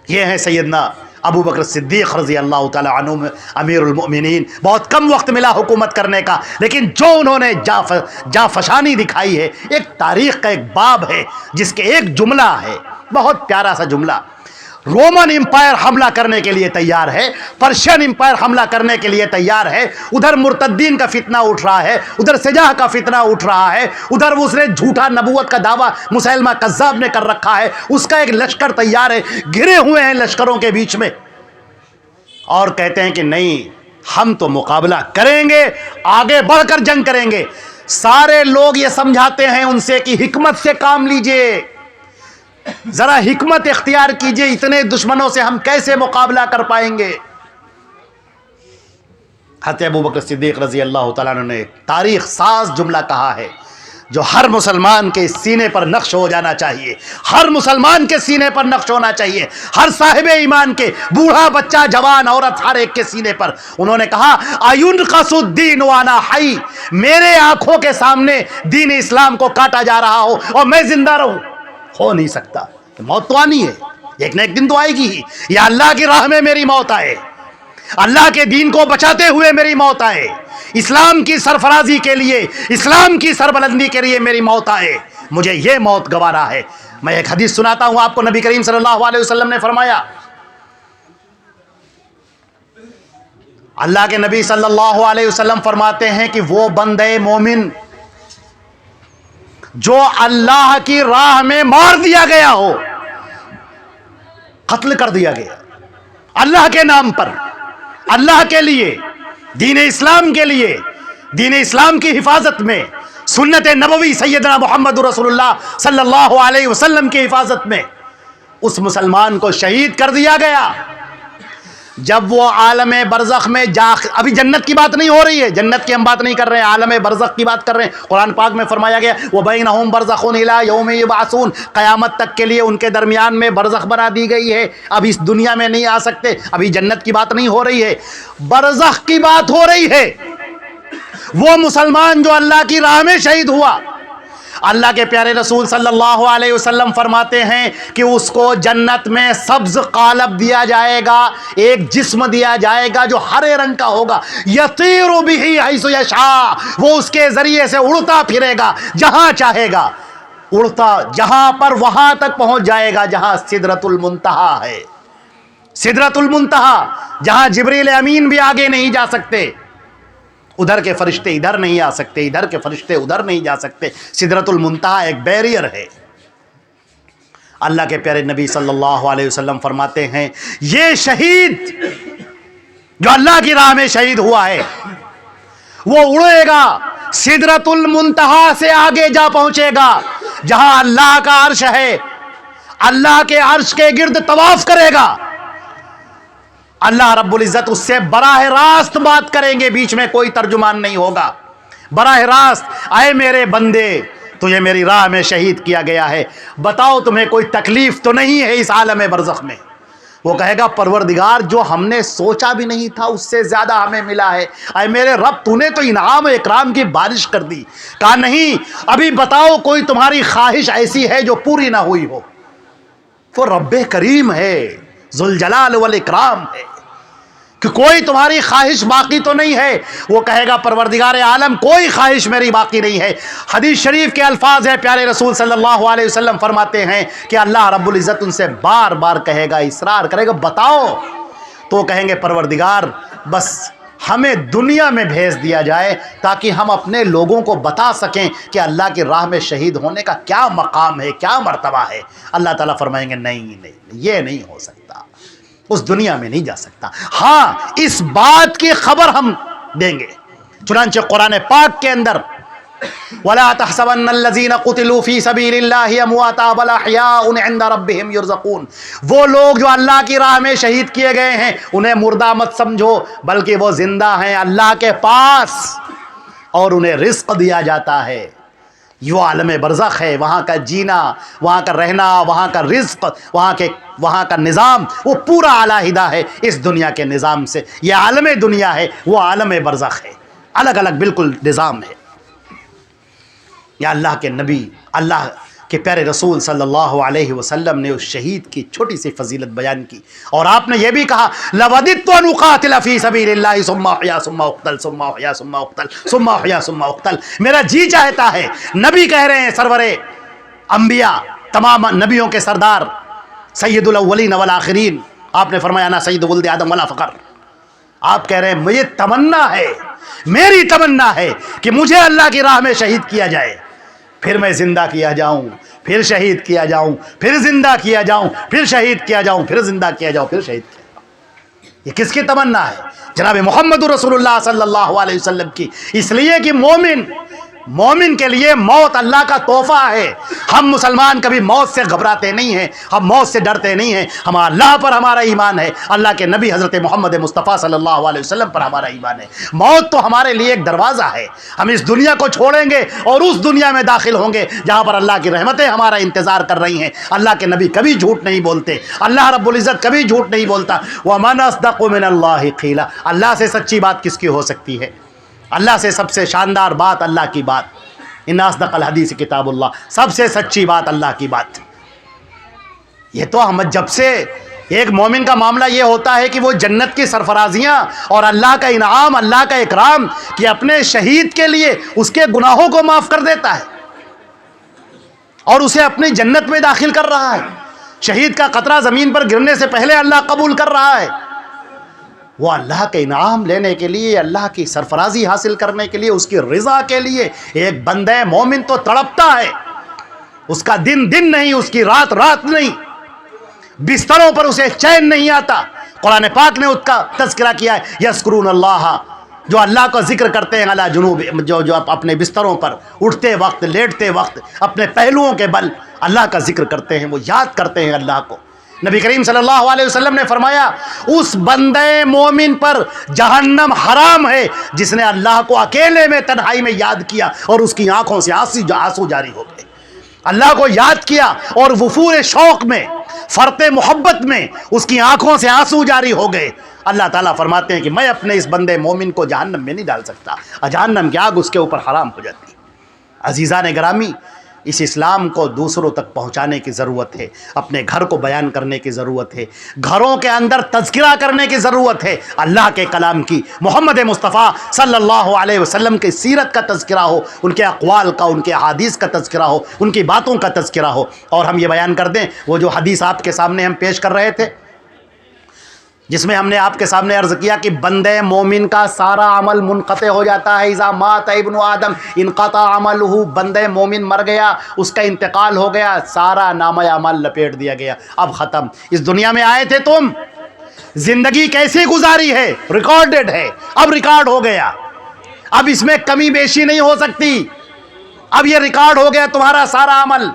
یہ ہے سیدنا ابو بکر صدیق رضی اللہ تعالی عنہ امیر المؤمنین۔ بہت کم وقت ملا حکومت کرنے کا، لیکن جو انہوں نے جافشانی دکھائی ہے، ایک تاریخ کا ایک باب ہے جس کے ایک جملہ ہے، بہت پیارا سا جملہ۔ رومن امپائر حملہ کرنے کے لیے تیار ہے، پرشین امپائر حملہ کرنے کے لیے تیار ہے، ادھر مرتدین کا فتنہ اٹھ رہا ہے، ادھر سجاہ کا فتنہ اٹھ رہا ہے، ادھر اس نے جھوٹا نبوت کا دعویٰ مسیلمہ کذاب نے کر رکھا ہے، اس کا ایک لشکر تیار ہے، گھرے ہوئے ہیں لشکروں کے بیچ میں، اور کہتے ہیں کہ نہیں ہم تو مقابلہ کریں گے، آگے بڑھ کر جنگ کریں گے۔ سارے لوگ یہ سمجھاتے ہیں ان سے کہ حکمت سے کام لیجئے، ذرا حکمت اختیار کیجئے، اتنے دشمنوں سے ہم کیسے مقابلہ کر پائیں گے۔ حضرت ابو بکر صدیق رضی اللہ تعالیٰ عنہ نے تاریخ ساز جملہ کہا ہے جو ہر مسلمان کے سینے پر نقش ہو جانا چاہیے، ہر مسلمان کے سینے پر نقش ہونا چاہیے، ہر صاحب ایمان کے، بوڑھا بچہ جوان عورت ہر ایک کے سینے پر۔ انہوں نے کہا اَيُنْقَصُ الدِّينُ وَأَنَا حَيٌّ، میرے آنکھوں کے سامنے دین اسلام کو کاٹا جا رہا ہو اور میں زندہ رہوں، ہو نہیں سکتا۔ موت تو آنی ہے، ایک نہ ایک دن تو آئے گی ہی، یا اللہ کی راہ میں میری موت آئے، اللہ کے دین کو بچاتے ہوئے میری موت آئے، اسلام کی سرفرازی کے لیے، اسلام کی سربلندی کے لیے میری موت آئے، مجھے یہ موت گوارا ہے۔ میں ایک حدیث سناتا ہوں آپ کو، نبی کریم صلی اللہ علیہ وسلم نے فرمایا، اللہ کے نبی صلی اللہ علیہ وسلم فرماتے ہیں کہ وہ بندے مومن جو اللہ کی راہ میں مار دیا گیا ہو، قتل کر دیا گیا اللہ کے نام پر، اللہ کے لیے، دین اسلام کے لیے، دین اسلام کی حفاظت میں، سنت نبوی سیدنا محمد رسول اللہ صلی اللہ علیہ وسلم کی حفاظت میں، اس مسلمان کو شہید کر دیا گیا۔ جب وہ عالم برزخ میں ابھی جنت کی بات نہیں ہو رہی ہے، جنت کی ہم بات نہیں کر رہے ہیں، عالم برزخ کی بات کر رہے ہیں۔ قرآن پاک میں فرمایا گیا وَبَيْنَهُمْ بَرْزَخٌ إِلَىٰ يَوْمِ يُبْعَثُونَ، قیامت تک کے لیے ان کے درمیان میں برزخ بنا دی گئی ہے، اب اس دنیا میں نہیں آ سکتے، ابھی جنت کی بات نہیں ہو رہی ہے، برزخ کی بات ہو رہی ہے۔ وہ مسلمان جو اللہ کی راہ میں شہید ہوا، اللہ کے پیارے رسول صلی اللہ علیہ وسلم فرماتے ہیں کہ اس کو جنت میں سبز قالب دیا جائے گا، ایک جسم دیا جائے گا جو ہرے رنگ کا ہوگا، یطیر بہ حیث یشاء، وہ اس کے ذریعے سے اڑتا پھرے گا جہاں چاہے گا، اڑتا جہاں پر وہاں تک پہنچ جائے گا جہاں سدرۃ المنتہا ہے، سدرۃ المنتہا جہاں جبریل امین بھی آگے نہیں جا سکتے، ادھر کے فرشتے ادھر نہیں آ سکتے، ادھر کے فرشتے ادھر نہیں جا سکتے، سدرۃ المنتہا ایک بیریئر ہے۔ اللہ کے پیارے نبی صلی اللہ علیہ وسلم فرماتے ہیں یہ شہید جو اللہ کی راہ میں شہید ہوا ہے وہ اڑے گا، سدرۃ المنتہا سے آگے جا پہنچے گا جہاں اللہ کا عرش ہے، اللہ کے عرش کے گرد طواف کرے گا، اللہ رب العزت اس سے براہ راست بات کریں گے، بیچ میں کوئی ترجمان نہیں ہوگا، براہ راست اے میرے بندے تجھے میری راہ میں شہید کیا گیا ہے، بتاؤ تمہیں کوئی تکلیف تو نہیں ہے اس عالم برزخ میں؟ وہ کہے گا پروردگار جو ہم نے سوچا بھی نہیں تھا اس سے زیادہ ہمیں ملا ہے، اے میرے رب تو نے تو انعام و اکرام کی بارش کر دی۔ کہا نہیں، ابھی بتاؤ کوئی تمہاری خواہش ایسی ہے جو پوری نہ ہوئی ہو؟ وہ رب کریم ہے، ذوالجلال والاکرام ہے، کہ کوئی تمہاری خواہش باقی تو نہیں ہے؟ وہ کہے گا پروردگار عالم کوئی خواہش میری باقی نہیں ہے۔ حدیث شریف کے الفاظ ہیں، پیارے رسول صلی اللہ علیہ وسلم فرماتے ہیں کہ اللہ رب العزت ان سے بار بار کہے گا، اصرار کرے گا بتاؤ، تو کہیں گے پروردگار بس ہمیں دنیا میں بھیج دیا جائے تاکہ ہم اپنے لوگوں کو بتا سکیں کہ اللہ کی راہ میں شہید ہونے کا کیا مقام ہے، کیا مرتبہ ہے۔ اللہ تعالیٰ فرمائیں گے نہیں، یہ نہیں ہو سکتا، اس دنیا میں نہیں جا سکتا، ہاں اس بات کی خبر ہم دیں گے۔ چنانچہ قرآن پاک کے اندر وَلَا تَحْسَبَنَّ الَّذِينَ قُتِلُوا فِي سَبِيلِ اللَّهِ أَمْوَاتًا بَلْ أَحْيَاءٌ عِندَ رَبِّهِمْ يُرْزَقُونَ، وہ لوگ جو اللہ کی راہ میں شہید کیے گئے ہیں انہیں مردہ مت سمجھو، بلکہ وہ زندہ ہیں اللہ کے پاس اور انہیں رزق دیا جاتا ہے۔ یہ عالم برزخ ہے، وہاں کا جینا، وہاں کا رہنا، وہاں کا رزق، وہاں کا نظام وہ پورا علیحدہ ہے اس دنیا کے نظام سے۔ یہ عالم دنیا ہے، وہ عالم برزخ ہے، الگ الگ بالکل نظام ہے۔ یا اللہ کے نبی، اللہ کہ پیارے رسول صلی اللہ علیہ وسلم نے اس شہید کی چھوٹی سی فضیلت بیان کی، اور آپ نے یہ بھی کہا لَوَدِدْتُ أَنْ أُقَاتِلَ فِي سَبِيلِ اللَّهِ ثُمَّ أُحْيَا ثُمَّ أُقْتَلْ ثُمَّ أُحْيَا ثُمَّ أُقْتَلْ ثُمَّ أُحْيَا ثُمَّ أُقْتَلْ، میرا جی چاہتا ہے، نبی کہہ رہے ہیں، سرور انبیاء، تمام نبیوں کے سردار، سید الاولین والآخرین، آپ نے فرمایا نا سید ولد آدم ولا فخر، آپ کہہ رہے ہیں مجھے تمنا ہے، میری تمنا ہے کہ مجھے اللہ کی راہ میں شہید کیا جائے، پھر میں زندہ کیا جاؤں، پھر شہید کیا جاؤں، پھر زندہ کیا جاؤں، پھر شہید کیا جاؤں، پھر زندہ کیا جاؤں، پھر شہید کیا جاؤں۔ یہ کس کی تمنا ہے؟ جناب محمد رسول اللہ صلی اللہ علیہ وسلم کی، اس لیے کہ مومن کے لیے موت اللہ کا تحفہ ہے۔ ہم مسلمان کبھی موت سے گھبراتے نہیں ہیں، ہم موت سے ڈرتے نہیں ہیں، ہم اللہ پر ہمارا ایمان ہے، اللہ کے نبی حضرت محمد مصطفیٰ صلی اللہ علیہ وسلم پر ہمارا ایمان ہے۔ موت تو ہمارے لیے ایک دروازہ ہے، ہم اس دنیا کو چھوڑیں گے اور اس دنیا میں داخل ہوں گے جہاں پر اللہ کی رحمتیں ہمارا انتظار کر رہی ہیں۔ اللہ کے نبی کبھی جھوٹ نہیں بولتے، اللہ رب العزت کبھی جھوٹ نہیں بولتا۔ وَمَنْ أَصْدَقُ مِنَ اللَّهِ قِيلًا، اللہ سے سچی بات کس کی ہو سکتی ہے؟ اللہ سے سب سے شاندار بات اللہ کی بات، ان اصدق الحدیث کتاب اللہ، سب سے سچی بات اللہ کی بات۔ یہ تو ہم جب سے ایک مومن کا معاملہ یہ ہوتا ہے کہ وہ جنت کی سرفرازیاں اور اللہ کا انعام، اللہ کا اکرام کہ اپنے شہید کے لیے اس کے گناہوں کو معاف کر دیتا ہے اور اسے اپنی جنت میں داخل کر رہا ہے۔ شہید کا قطرہ زمین پر گرنے سے پہلے اللہ قبول کر رہا ہے۔ وہ اللہ کے انعام لینے کے لیے، اللہ کی سرفرازی حاصل کرنے کے لیے، اس کی رضا کے لیے ایک بندہ مومن تو تڑپتا ہے، اس کا دن دن نہیں، اس کی رات رات نہیں، بستروں پر اسے چین نہیں آتا۔ قرآن پاک نے اس کا تذکرہ کیا ہے، یذکرون اللہ، جو اللہ کا ذکر کرتے ہیں علی جنوب، جو اپنے بستروں پر اٹھتے وقت، لیٹتے وقت اپنے پہلوؤں کے بل اللہ کا ذکر کرتے ہیں، وہ یاد کرتے ہیں اللہ کو۔ نبی کریم صلی اللہ علیہ وسلم نے فرمایا اس بندے مومن پر جہنم حرام ہے جس نے اللہ کو اکیلے میں تنہائی میں یاد کیا اور اس کی آنکھوں سے آنسو جاری ہو گئے۔ اللہ کو یاد کیا اور وفور شوق میں، فرط محبت میں اس کی آنکھوں سے آنسو جاری ہو گئے۔ اللہ تعالیٰ فرماتے ہیں کہ میں اپنے اس بندے مومن کو جہنم میں نہیں ڈال سکتا، جہنم کی آگ اس کے اوپر حرام ہو جاتی۔ عزیزان گرامی، اس اسلام کو دوسروں تک پہنچانے کی ضرورت ہے، اپنے گھر کو بیان کرنے کی ضرورت ہے، گھروں کے اندر تذکرہ کرنے کی ضرورت ہے، اللہ کے کلام کی، محمد مصطفیٰ صلی اللہ علیہ وسلم کی سیرت کا تذکرہ ہو، ان کے اقوال کا، ان کے احادیث کا تذکرہ ہو، ان کی باتوں کا تذکرہ ہو۔ اور ہم یہ بیان کر دیں، وہ جو حدیث آپ کے سامنے ہم پیش کر رہے تھے، جس میں ہم نے آپ کے سامنے عرض کیا کہ بندے مومن کا سارا عمل منقطع ہو جاتا ہے، اذا مات ابن آدم انقطع عملہ، بندے مومن مر گیا، اس کا انتقال ہو گیا، سارا نامہ اعمال لپیٹ دیا گیا، اب ختم۔ اس دنیا میں آئے تھے تم، زندگی کیسی گزاری ہے ریکارڈڈ ہے، اب ریکارڈ ہو گیا، اب اس میں کمی بیشی نہیں ہو سکتی، اب یہ ریکارڈ ہو گیا تمہارا سارا عمل۔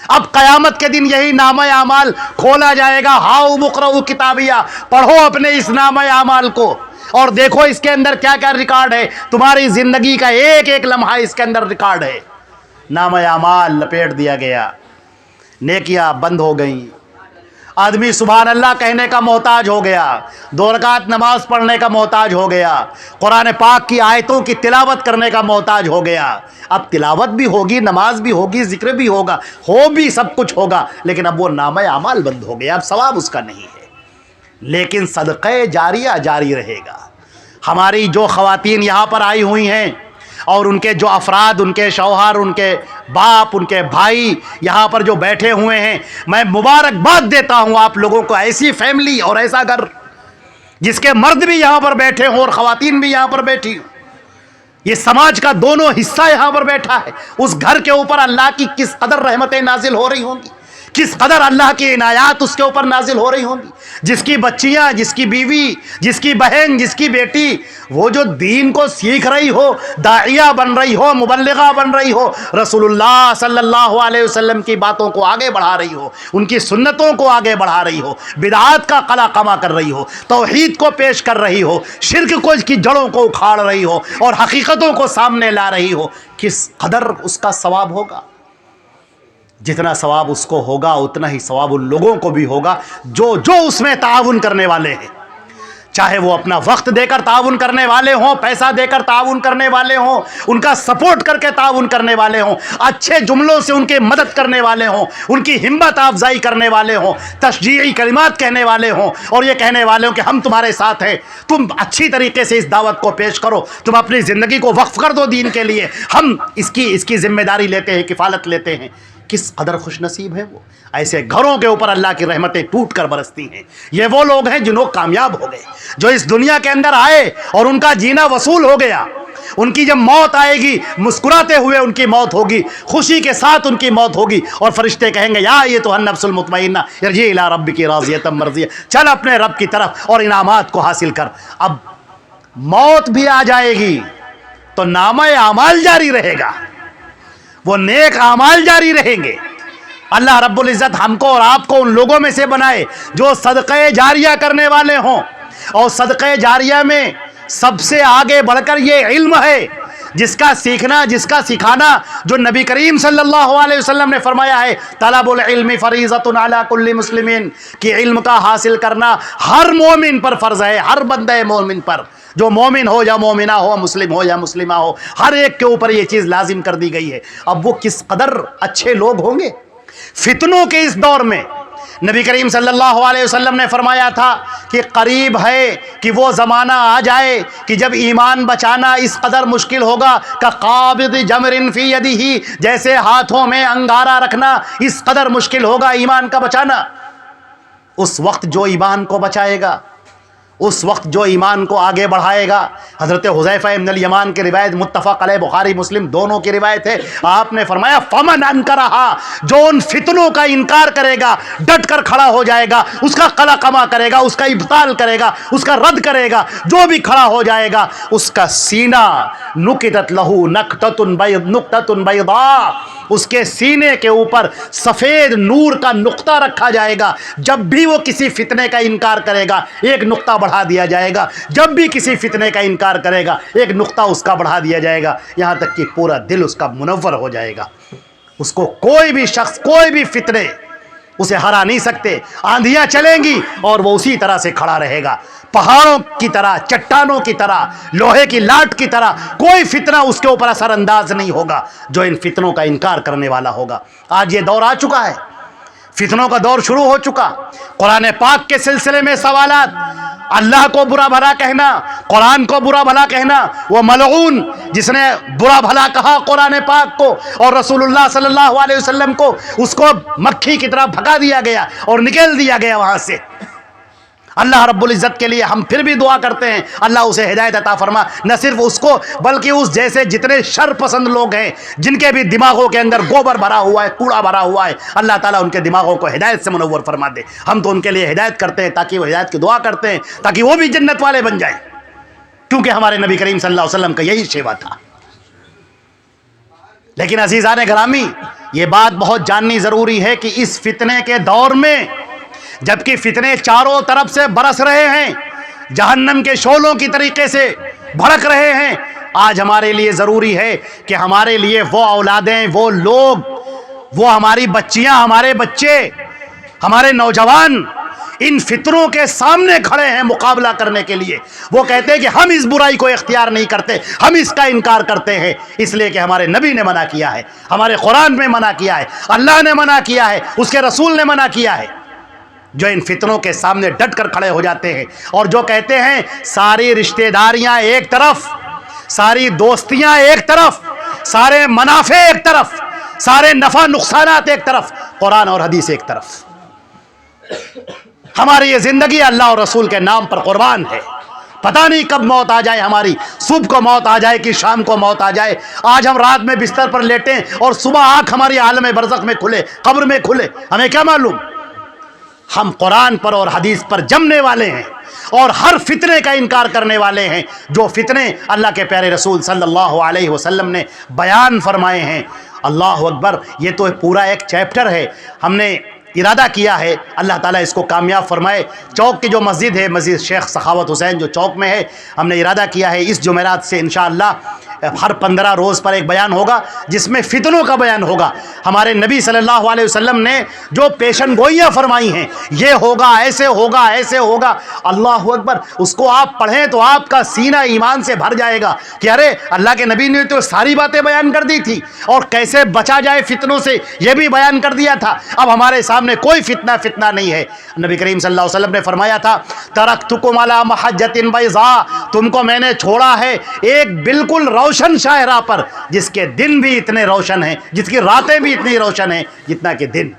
اب قیامت کے دن یہی نامہ اعمال کھولا جائے گا، ہاؤ مقرؤ کتابیہ، پڑھو اپنے اس نامہ اعمال کو اور دیکھو اس کے اندر کیا کیا ریکارڈ ہے، تمہاری زندگی کا ایک ایک لمحہ اس کے اندر ریکارڈ ہے۔ نامہ اعمال لپیٹ دیا گیا، نیکیاں بند ہو گئیں، آدمی سبحان اللہ کہنے کا محتاج ہو گیا، 2 رکعت نماز پڑھنے کا محتاج ہو گیا، قرآن پاک کی آیتوں کی تلاوت کرنے کا محتاج ہو گیا۔ اب تلاوت بھی ہوگی، نماز بھی ہوگی، ذکر بھی ہوگا، ہو بھی سب کچھ ہوگا، لیکن اب وہ نامہ اعمال بند ہو گیا، اب ثواب اس کا نہیں ہے، لیکن صدقہ جاریہ جاری رہے گا۔ ہماری جو خواتین یہاں پر آئی ہوئی ہیں اور ان کے جو افراد، ان کے شوہر، ان کے باپ، ان کے بھائی یہاں پر جو بیٹھے ہوئے ہیں، میں مبارکباد دیتا ہوں آپ لوگوں کو، ایسی فیملی اور ایسا گھر جس کے مرد بھی یہاں پر بیٹھے ہوں اور خواتین بھی یہاں پر بیٹھی ہوں، یہ سماج کا دونوں حصہ یہاں پر بیٹھا ہے، اس گھر کے اوپر اللہ کی کس قدر رحمتیں نازل ہو رہی ہوں گی، کس قدر اللہ کی عنایات اس کے اوپر نازل ہو رہی ہوں گی. جس کی بچیاں، جس کی بیوی، جس کی بہن، جس کی بیٹی وہ جو دین کو سیکھ رہی ہو، داعیہ بن رہی ہو، مبلغہ بن رہی ہو، رسول اللہ صلی اللہ علیہ وسلم کی باتوں کو آگے بڑھا رہی ہو، ان کی سنتوں کو آگے بڑھا رہی ہو، بدعات کا قلع قما کر رہی ہو، توحید کو پیش کر رہی ہو، شرک کو کی جڑوں کو اکھاڑ رہی ہو اور حقیقتوں کو سامنے لا رہی ہو، کس قدر اس کا ثواب ہوگا. جتنا ثواب اس کو ہوگا اتنا ہی ثواب ان لوگوں کو بھی ہوگا جو اس میں تعاون کرنے والے ہیں. چاہے وہ اپنا وقت دے کر تعاون کرنے والے ہوں، پیسہ دے کر تعاون کرنے والے ہوں، ان کا سپورٹ کر کے تعاون کرنے والے ہوں، اچھے جملوں سے ان کی مدد کرنے والے ہوں، ان کی ہمت افزائی کرنے والے ہوں، تشجیعی کلمات کہنے والے ہوں اور یہ کہنے والے ہوں کہ ہم تمہارے ساتھ ہیں، تم اچھی طریقے سے اس دعوت کو پیش کرو، تم اپنی زندگی کو وقف کر دو دین کے لیے، ہم اس کی ذمہ داری لیتے ہیں، کفالت لیتے ہیں. کس قدر خوش نصیب ہیں وہ. ایسے گھروں کے اوپر اللہ کی رحمتیں ٹوٹ کر برستی ہیں. یہ وہ لوگ ہیں جنہوں کامیاب ہو گئے، جو اس دنیا کے اندر آئے اور ان کا جینا وصول ہو گیا. ان کی جب موت آئے گی مسکراتے ہوئے ان کی موت ہوگی، خوشی کے ساتھ ان کی موت ہوگی اور فرشتے کہیں گے یا ایتھا النفس المطمئنہ ارجعی الی ربک راضیۃ مرضیہ، چل اپنے رب کی طرف اور انعامات کو حاصل کر. اب موت بھی آ جائے گی تو نامہ اعمال جاری رہے گا، وہ نیک اعمال جاری رہیں گے. اللہ رب العزت ہم کو اور آپ کو ان لوگوں میں سے بنائے جو صدقہ جاریہ کرنے والے ہوں. اور صدقہ جاریہ میں سب سے آگے بڑھ کر یہ علم ہے جس کا سیکھنا، جس کا سکھانا، جو نبی کریم صلی اللہ علیہ وسلم نے فرمایا ہے طلب العلم فریضۃ علی کل مسلمین، کہ علم کا حاصل کرنا ہر مومن پر فرض ہے، ہر بندہ مومن پر، جو مومن ہو یا مومنہ ہو، مسلم ہو یا مسلمہ ہو، ہر ایک کے اوپر یہ چیز لازم کر دی گئی ہے. اب وہ کس قدر اچھے لوگ ہوں گے. فتنوں کے اس دور میں نبی کریم صلی اللہ علیہ وسلم نے فرمایا تھا کہ قریب ہے کہ وہ زمانہ آ جائے کہ جب ایمان بچانا اس قدر مشکل ہوگا کہ قابض جمر فی یدہ، جیسے ہاتھوں میں انگارہ رکھنا اس قدر مشکل ہوگا ایمان کا بچانا. اس وقت جو ایمان کو بچائے گا، اس وقت جو ایمان کو آگے بڑھائے گا، حضرت حذیفہ ابن الیمان کی روایت متفق علیہ، بخاری مسلم دونوں کی روایت ہے، آپ نے فرمایا فمن انکرہا، جو ان فتنوں کا انکار کرے گا، ڈٹ کر کھڑا ہو جائے گا، اس کا قلع قما کرے گا، اس کا ابطال کرے گا، اس کا رد کرے گا، جو بھی کھڑا ہو جائے گا اس کا سینہ نکتت لہو نقطۃ بیضاء، اس کے سینے کے اوپر سفید نور کا نقطہ رکھا جائے گا. جب بھی وہ کسی فتنے کا انکار کرے گا ایک نقطہ بڑھا دیا جائے گا، جب بھی کسی فتنے کا انکار کرے گا ایک نقطہ اس کا بڑھا دیا جائے گا، یہاں تک کہ پورا دل اس کا منور ہو جائے گا. اس کو کوئی بھی شخص، کوئی بھی فتنے اسے ہرا نہیں سکتے. آندھیاں چلیں گی اور وہ اسی طرح سے کھڑا رہے گا، پہاڑوں کی طرح، چٹانوں کی طرح، لوہے کی لاٹ کی طرح. کوئی فتنہ اس کے اوپر اثر انداز نہیں ہوگا جو ان فتنوں کا انکار کرنے والا ہوگا. آج یہ دور آ چکا ہے، فتنوں کا دور شروع ہو چکا. قرآن پاک کے سلسلے میں سوالات، اللہ کو برا بھلا کہنا، قرآن کو برا بھلا کہنا، وہ ملعون جس نے برا بھلا کہا قرآن پاک کو اور رسول اللہ صلی اللہ علیہ وسلم کو، اس کو مکھی کی طرح بھگا دیا گیا اور نکل دیا گیا وہاں سے. اللہ رب العزت کے لیے ہم پھر بھی دعا کرتے ہیں اللہ اسے ہدایت عطا فرما. نہ صرف اس کو بلکہ اس جیسے جتنے شر پسند لوگ ہیں جن کے بھی دماغوں کے اندر گوبر بھرا ہوا ہے، کوڑا بھرا ہوا ہے، اللہ تعالیٰ ان کے دماغوں کو ہدایت سے منور فرما دے. ہم تو ان کے لیے ہدایت کرتے ہیں تاکہ وہ ہدایت کی دعا کرتے ہیں تاکہ وہ بھی جنت والے بن جائیں، کیونکہ ہمارے نبی کریم صلی اللہ علیہ وسلم کا یہی شیوا تھا. لیکن عزیزان گرامی، یہ بات بہت جاننی ضروری ہے کہ اس فتنے کے دور میں جبکہ فتنے چاروں طرف سے برس رہے ہیں، جہنم کے شعلوں کی طریقے سے بھڑک رہے ہیں، آج ہمارے لیے ضروری ہے کہ ہمارے لیے وہ اولادیں، وہ لوگ، وہ ہماری بچیاں، ہمارے بچے، ہمارے نوجوان ان فتنوں کے سامنے کھڑے ہیں مقابلہ کرنے کے لیے. وہ کہتے ہیں کہ ہم اس برائی کو اختیار نہیں کرتے، ہم اس کا انکار کرتے ہیں، اس لیے کہ ہمارے نبی نے منع کیا ہے، ہمارے قرآن میں منع کیا ہے، اللہ نے منع کیا ہے، اس کے رسول نے منع کیا ہے. جو ان فتنوں کے سامنے ڈٹ کر کھڑے ہو جاتے ہیں اور جو کہتے ہیں ساری رشتہ داریاں ایک طرف، ساری دوستیاں ایک طرف، سارے منافع ایک طرف، سارے نفع نقصانات ایک طرف، قرآن اور حدیث ایک طرف. ہماری یہ زندگی اللہ اور رسول کے نام پر قربان ہے. پتہ نہیں کب موت آ جائے ہماری، صبح کو موت آ جائے کہ شام کو موت آ جائے۔ آج ہم رات میں بستر پر لیٹیں اور صبح آنکھ ہماری عالم برزخ میں کھلے، قبر میں کھلے، ہمیں کیا معلوم؟ ہم قرآن پر اور حدیث پر جمنے والے ہیں اور ہر فتنے کا انکار کرنے والے ہیں، جو فتنے اللہ کے پیارے رسول صلی اللہ علیہ وسلم نے بیان فرمائے ہیں۔ اللہ اکبر، یہ تو پورا ایک چیپٹر ہے۔ ہم نے ارادہ کیا ہے، اللہ تعالیٰ اس کو کامیاب فرمائے، چوک کی جو مسجد ہے، مسجد شیخ سخاوت حسین جو چوک میں ہے، ہم نے ارادہ کیا ہے اس جمعرات سے انشاءاللہ ہر 15 روز پر ایک بیان ہوگا جس میں فتنوں کا بیان ہوگا۔ ہمارے نبی صلی اللہ علیہ وسلم نے جو پیشن گوئیاں فرمائی ہیں، یہ ہوگا، ایسے ہوگا، ایسے ہوگا، اللہ اکبر، اس کو آپ پڑھیں تو آپ کا سینہ ایمان سے بھر جائے گا کہ ارے اللہ کے نبی نے تو ساری باتیں بیان کر دی تھی، اور کیسے بچا جائے فتنوں سے یہ بھی بیان کر دیا تھا۔ اب ہمارے سامنے کوئی فتنہ نہیں ہے۔ نبی کریم صلی اللہ علیہ وسلم نے فرمایا تھا، ترکتکم علی محجۃ بیضاء، تم کو میں نے چھوڑا ہے ایک بالکل روشن شاہراہ پر، جس کے دن بھی اتنے روشن ہیں، جس کی راتیں بھی اتنی روشن ہیں جتنا کہ دن۔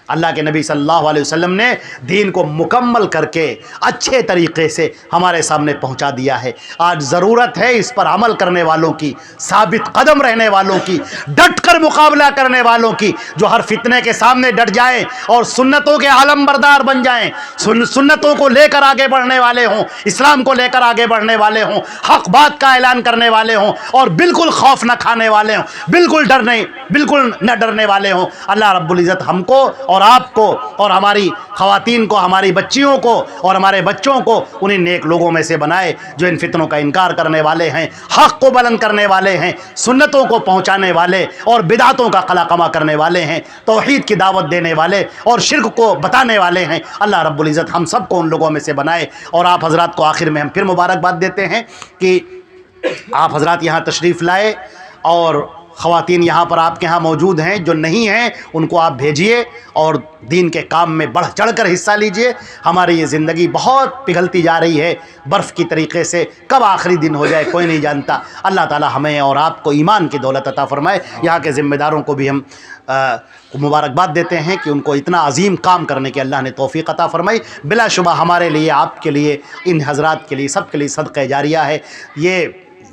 اللہ کے نبی صلی اللہ علیہ وسلم نے دین کو مکمل کر کے اچھے طریقے سے ہمارے سامنے پہنچا دیا ہے۔ آج ضرورت ہے اس پر عمل کرنے والوں کی، ثابت قدم رہنے والوں کی، ڈٹ کر مقابلہ کرنے والوں کی، جو ہر فتنے کے سامنے ڈٹ جائیں اور سنتوں کے عالم بردار بن جائیں، سنتوں کو لے کر آگے بڑھنے والے ہوں، اسلام کو لے کر آگے بڑھنے والے ہوں، حق بات کا اعلان کرنے والے ہوں، اور بالکل خوف نہ کھانے والے ہوں، بالکل نہ ڈرنے والے ہوں۔ اللہ رب العزت ہم کو اور آپ کو اور ہماری خواتین کو، ہماری بچیوں کو اور ہمارے بچوں کو انہیں نیک لوگوں میں سے بنائے جو ان فتنوں کا انکار کرنے والے ہیں، حق کو بلند کرنے والے ہیں، سنتوں کو پہنچانے والے اور بدعتوں کا قلاقمہ کرنے والے ہیں، توحید کی دعوت دینے والے اور شرک کو بتانے والے ہیں۔ اللہ رب العزت ہم سب کو ان لوگوں میں سے بنائے۔ اور آپ حضرات کو آخر میں ہم پھر مبارکباد دیتے ہیں کہ آپ حضرات یہاں تشریف لائے، اور خواتین یہاں پر آپ کے ہاں موجود ہیں، جو نہیں ہیں ان کو آپ بھیجیے اور دین کے کام میں بڑھ چڑھ کر حصہ لیجئے۔ ہماری یہ زندگی بہت پگھلتی جا رہی ہے برف کی طریقے سے، کب آخری دن ہو جائے کوئی نہیں جانتا۔ اللہ تعالی ہمیں اور آپ کو ایمان کی دولت عطا فرمائے۔ یہاں کے ذمہ داروں کو بھی ہم مبارکباد دیتے ہیں کہ ان کو اتنا عظیم کام کرنے کی اللہ نے توفیق عطا فرمائی۔ بلا شبہ ہمارے لیے، آپ کے لیے، ان حضرات کے لیے، سب کے لیے صدقہ جاریہ ہے۔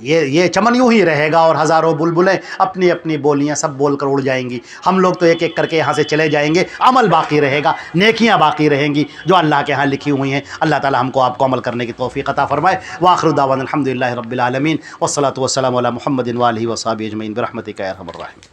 یہ چمن یوں ہی رہے گا اور ہزاروں بلبلیں اپنی اپنی بولیاں سب بول کر اڑ جائیں گی، ہم لوگ تو ایک ایک کر کے یہاں سے چلے جائیں گے، عمل باقی رہے گا، نیکیاں باقی رہیں گی جو اللہ کے ہاں لکھی ہوئی ہیں۔ اللہ تعالی ہم کو آپ کو عمل کرنے کی توفیق عطا فرمائے۔ وآخر دعوانا الحمدللہ رب العالمین، والصلاۃ والسلام علی محمد وآلہ وصحبہ اجمعین برحمتک یا ارحم الراحمین۔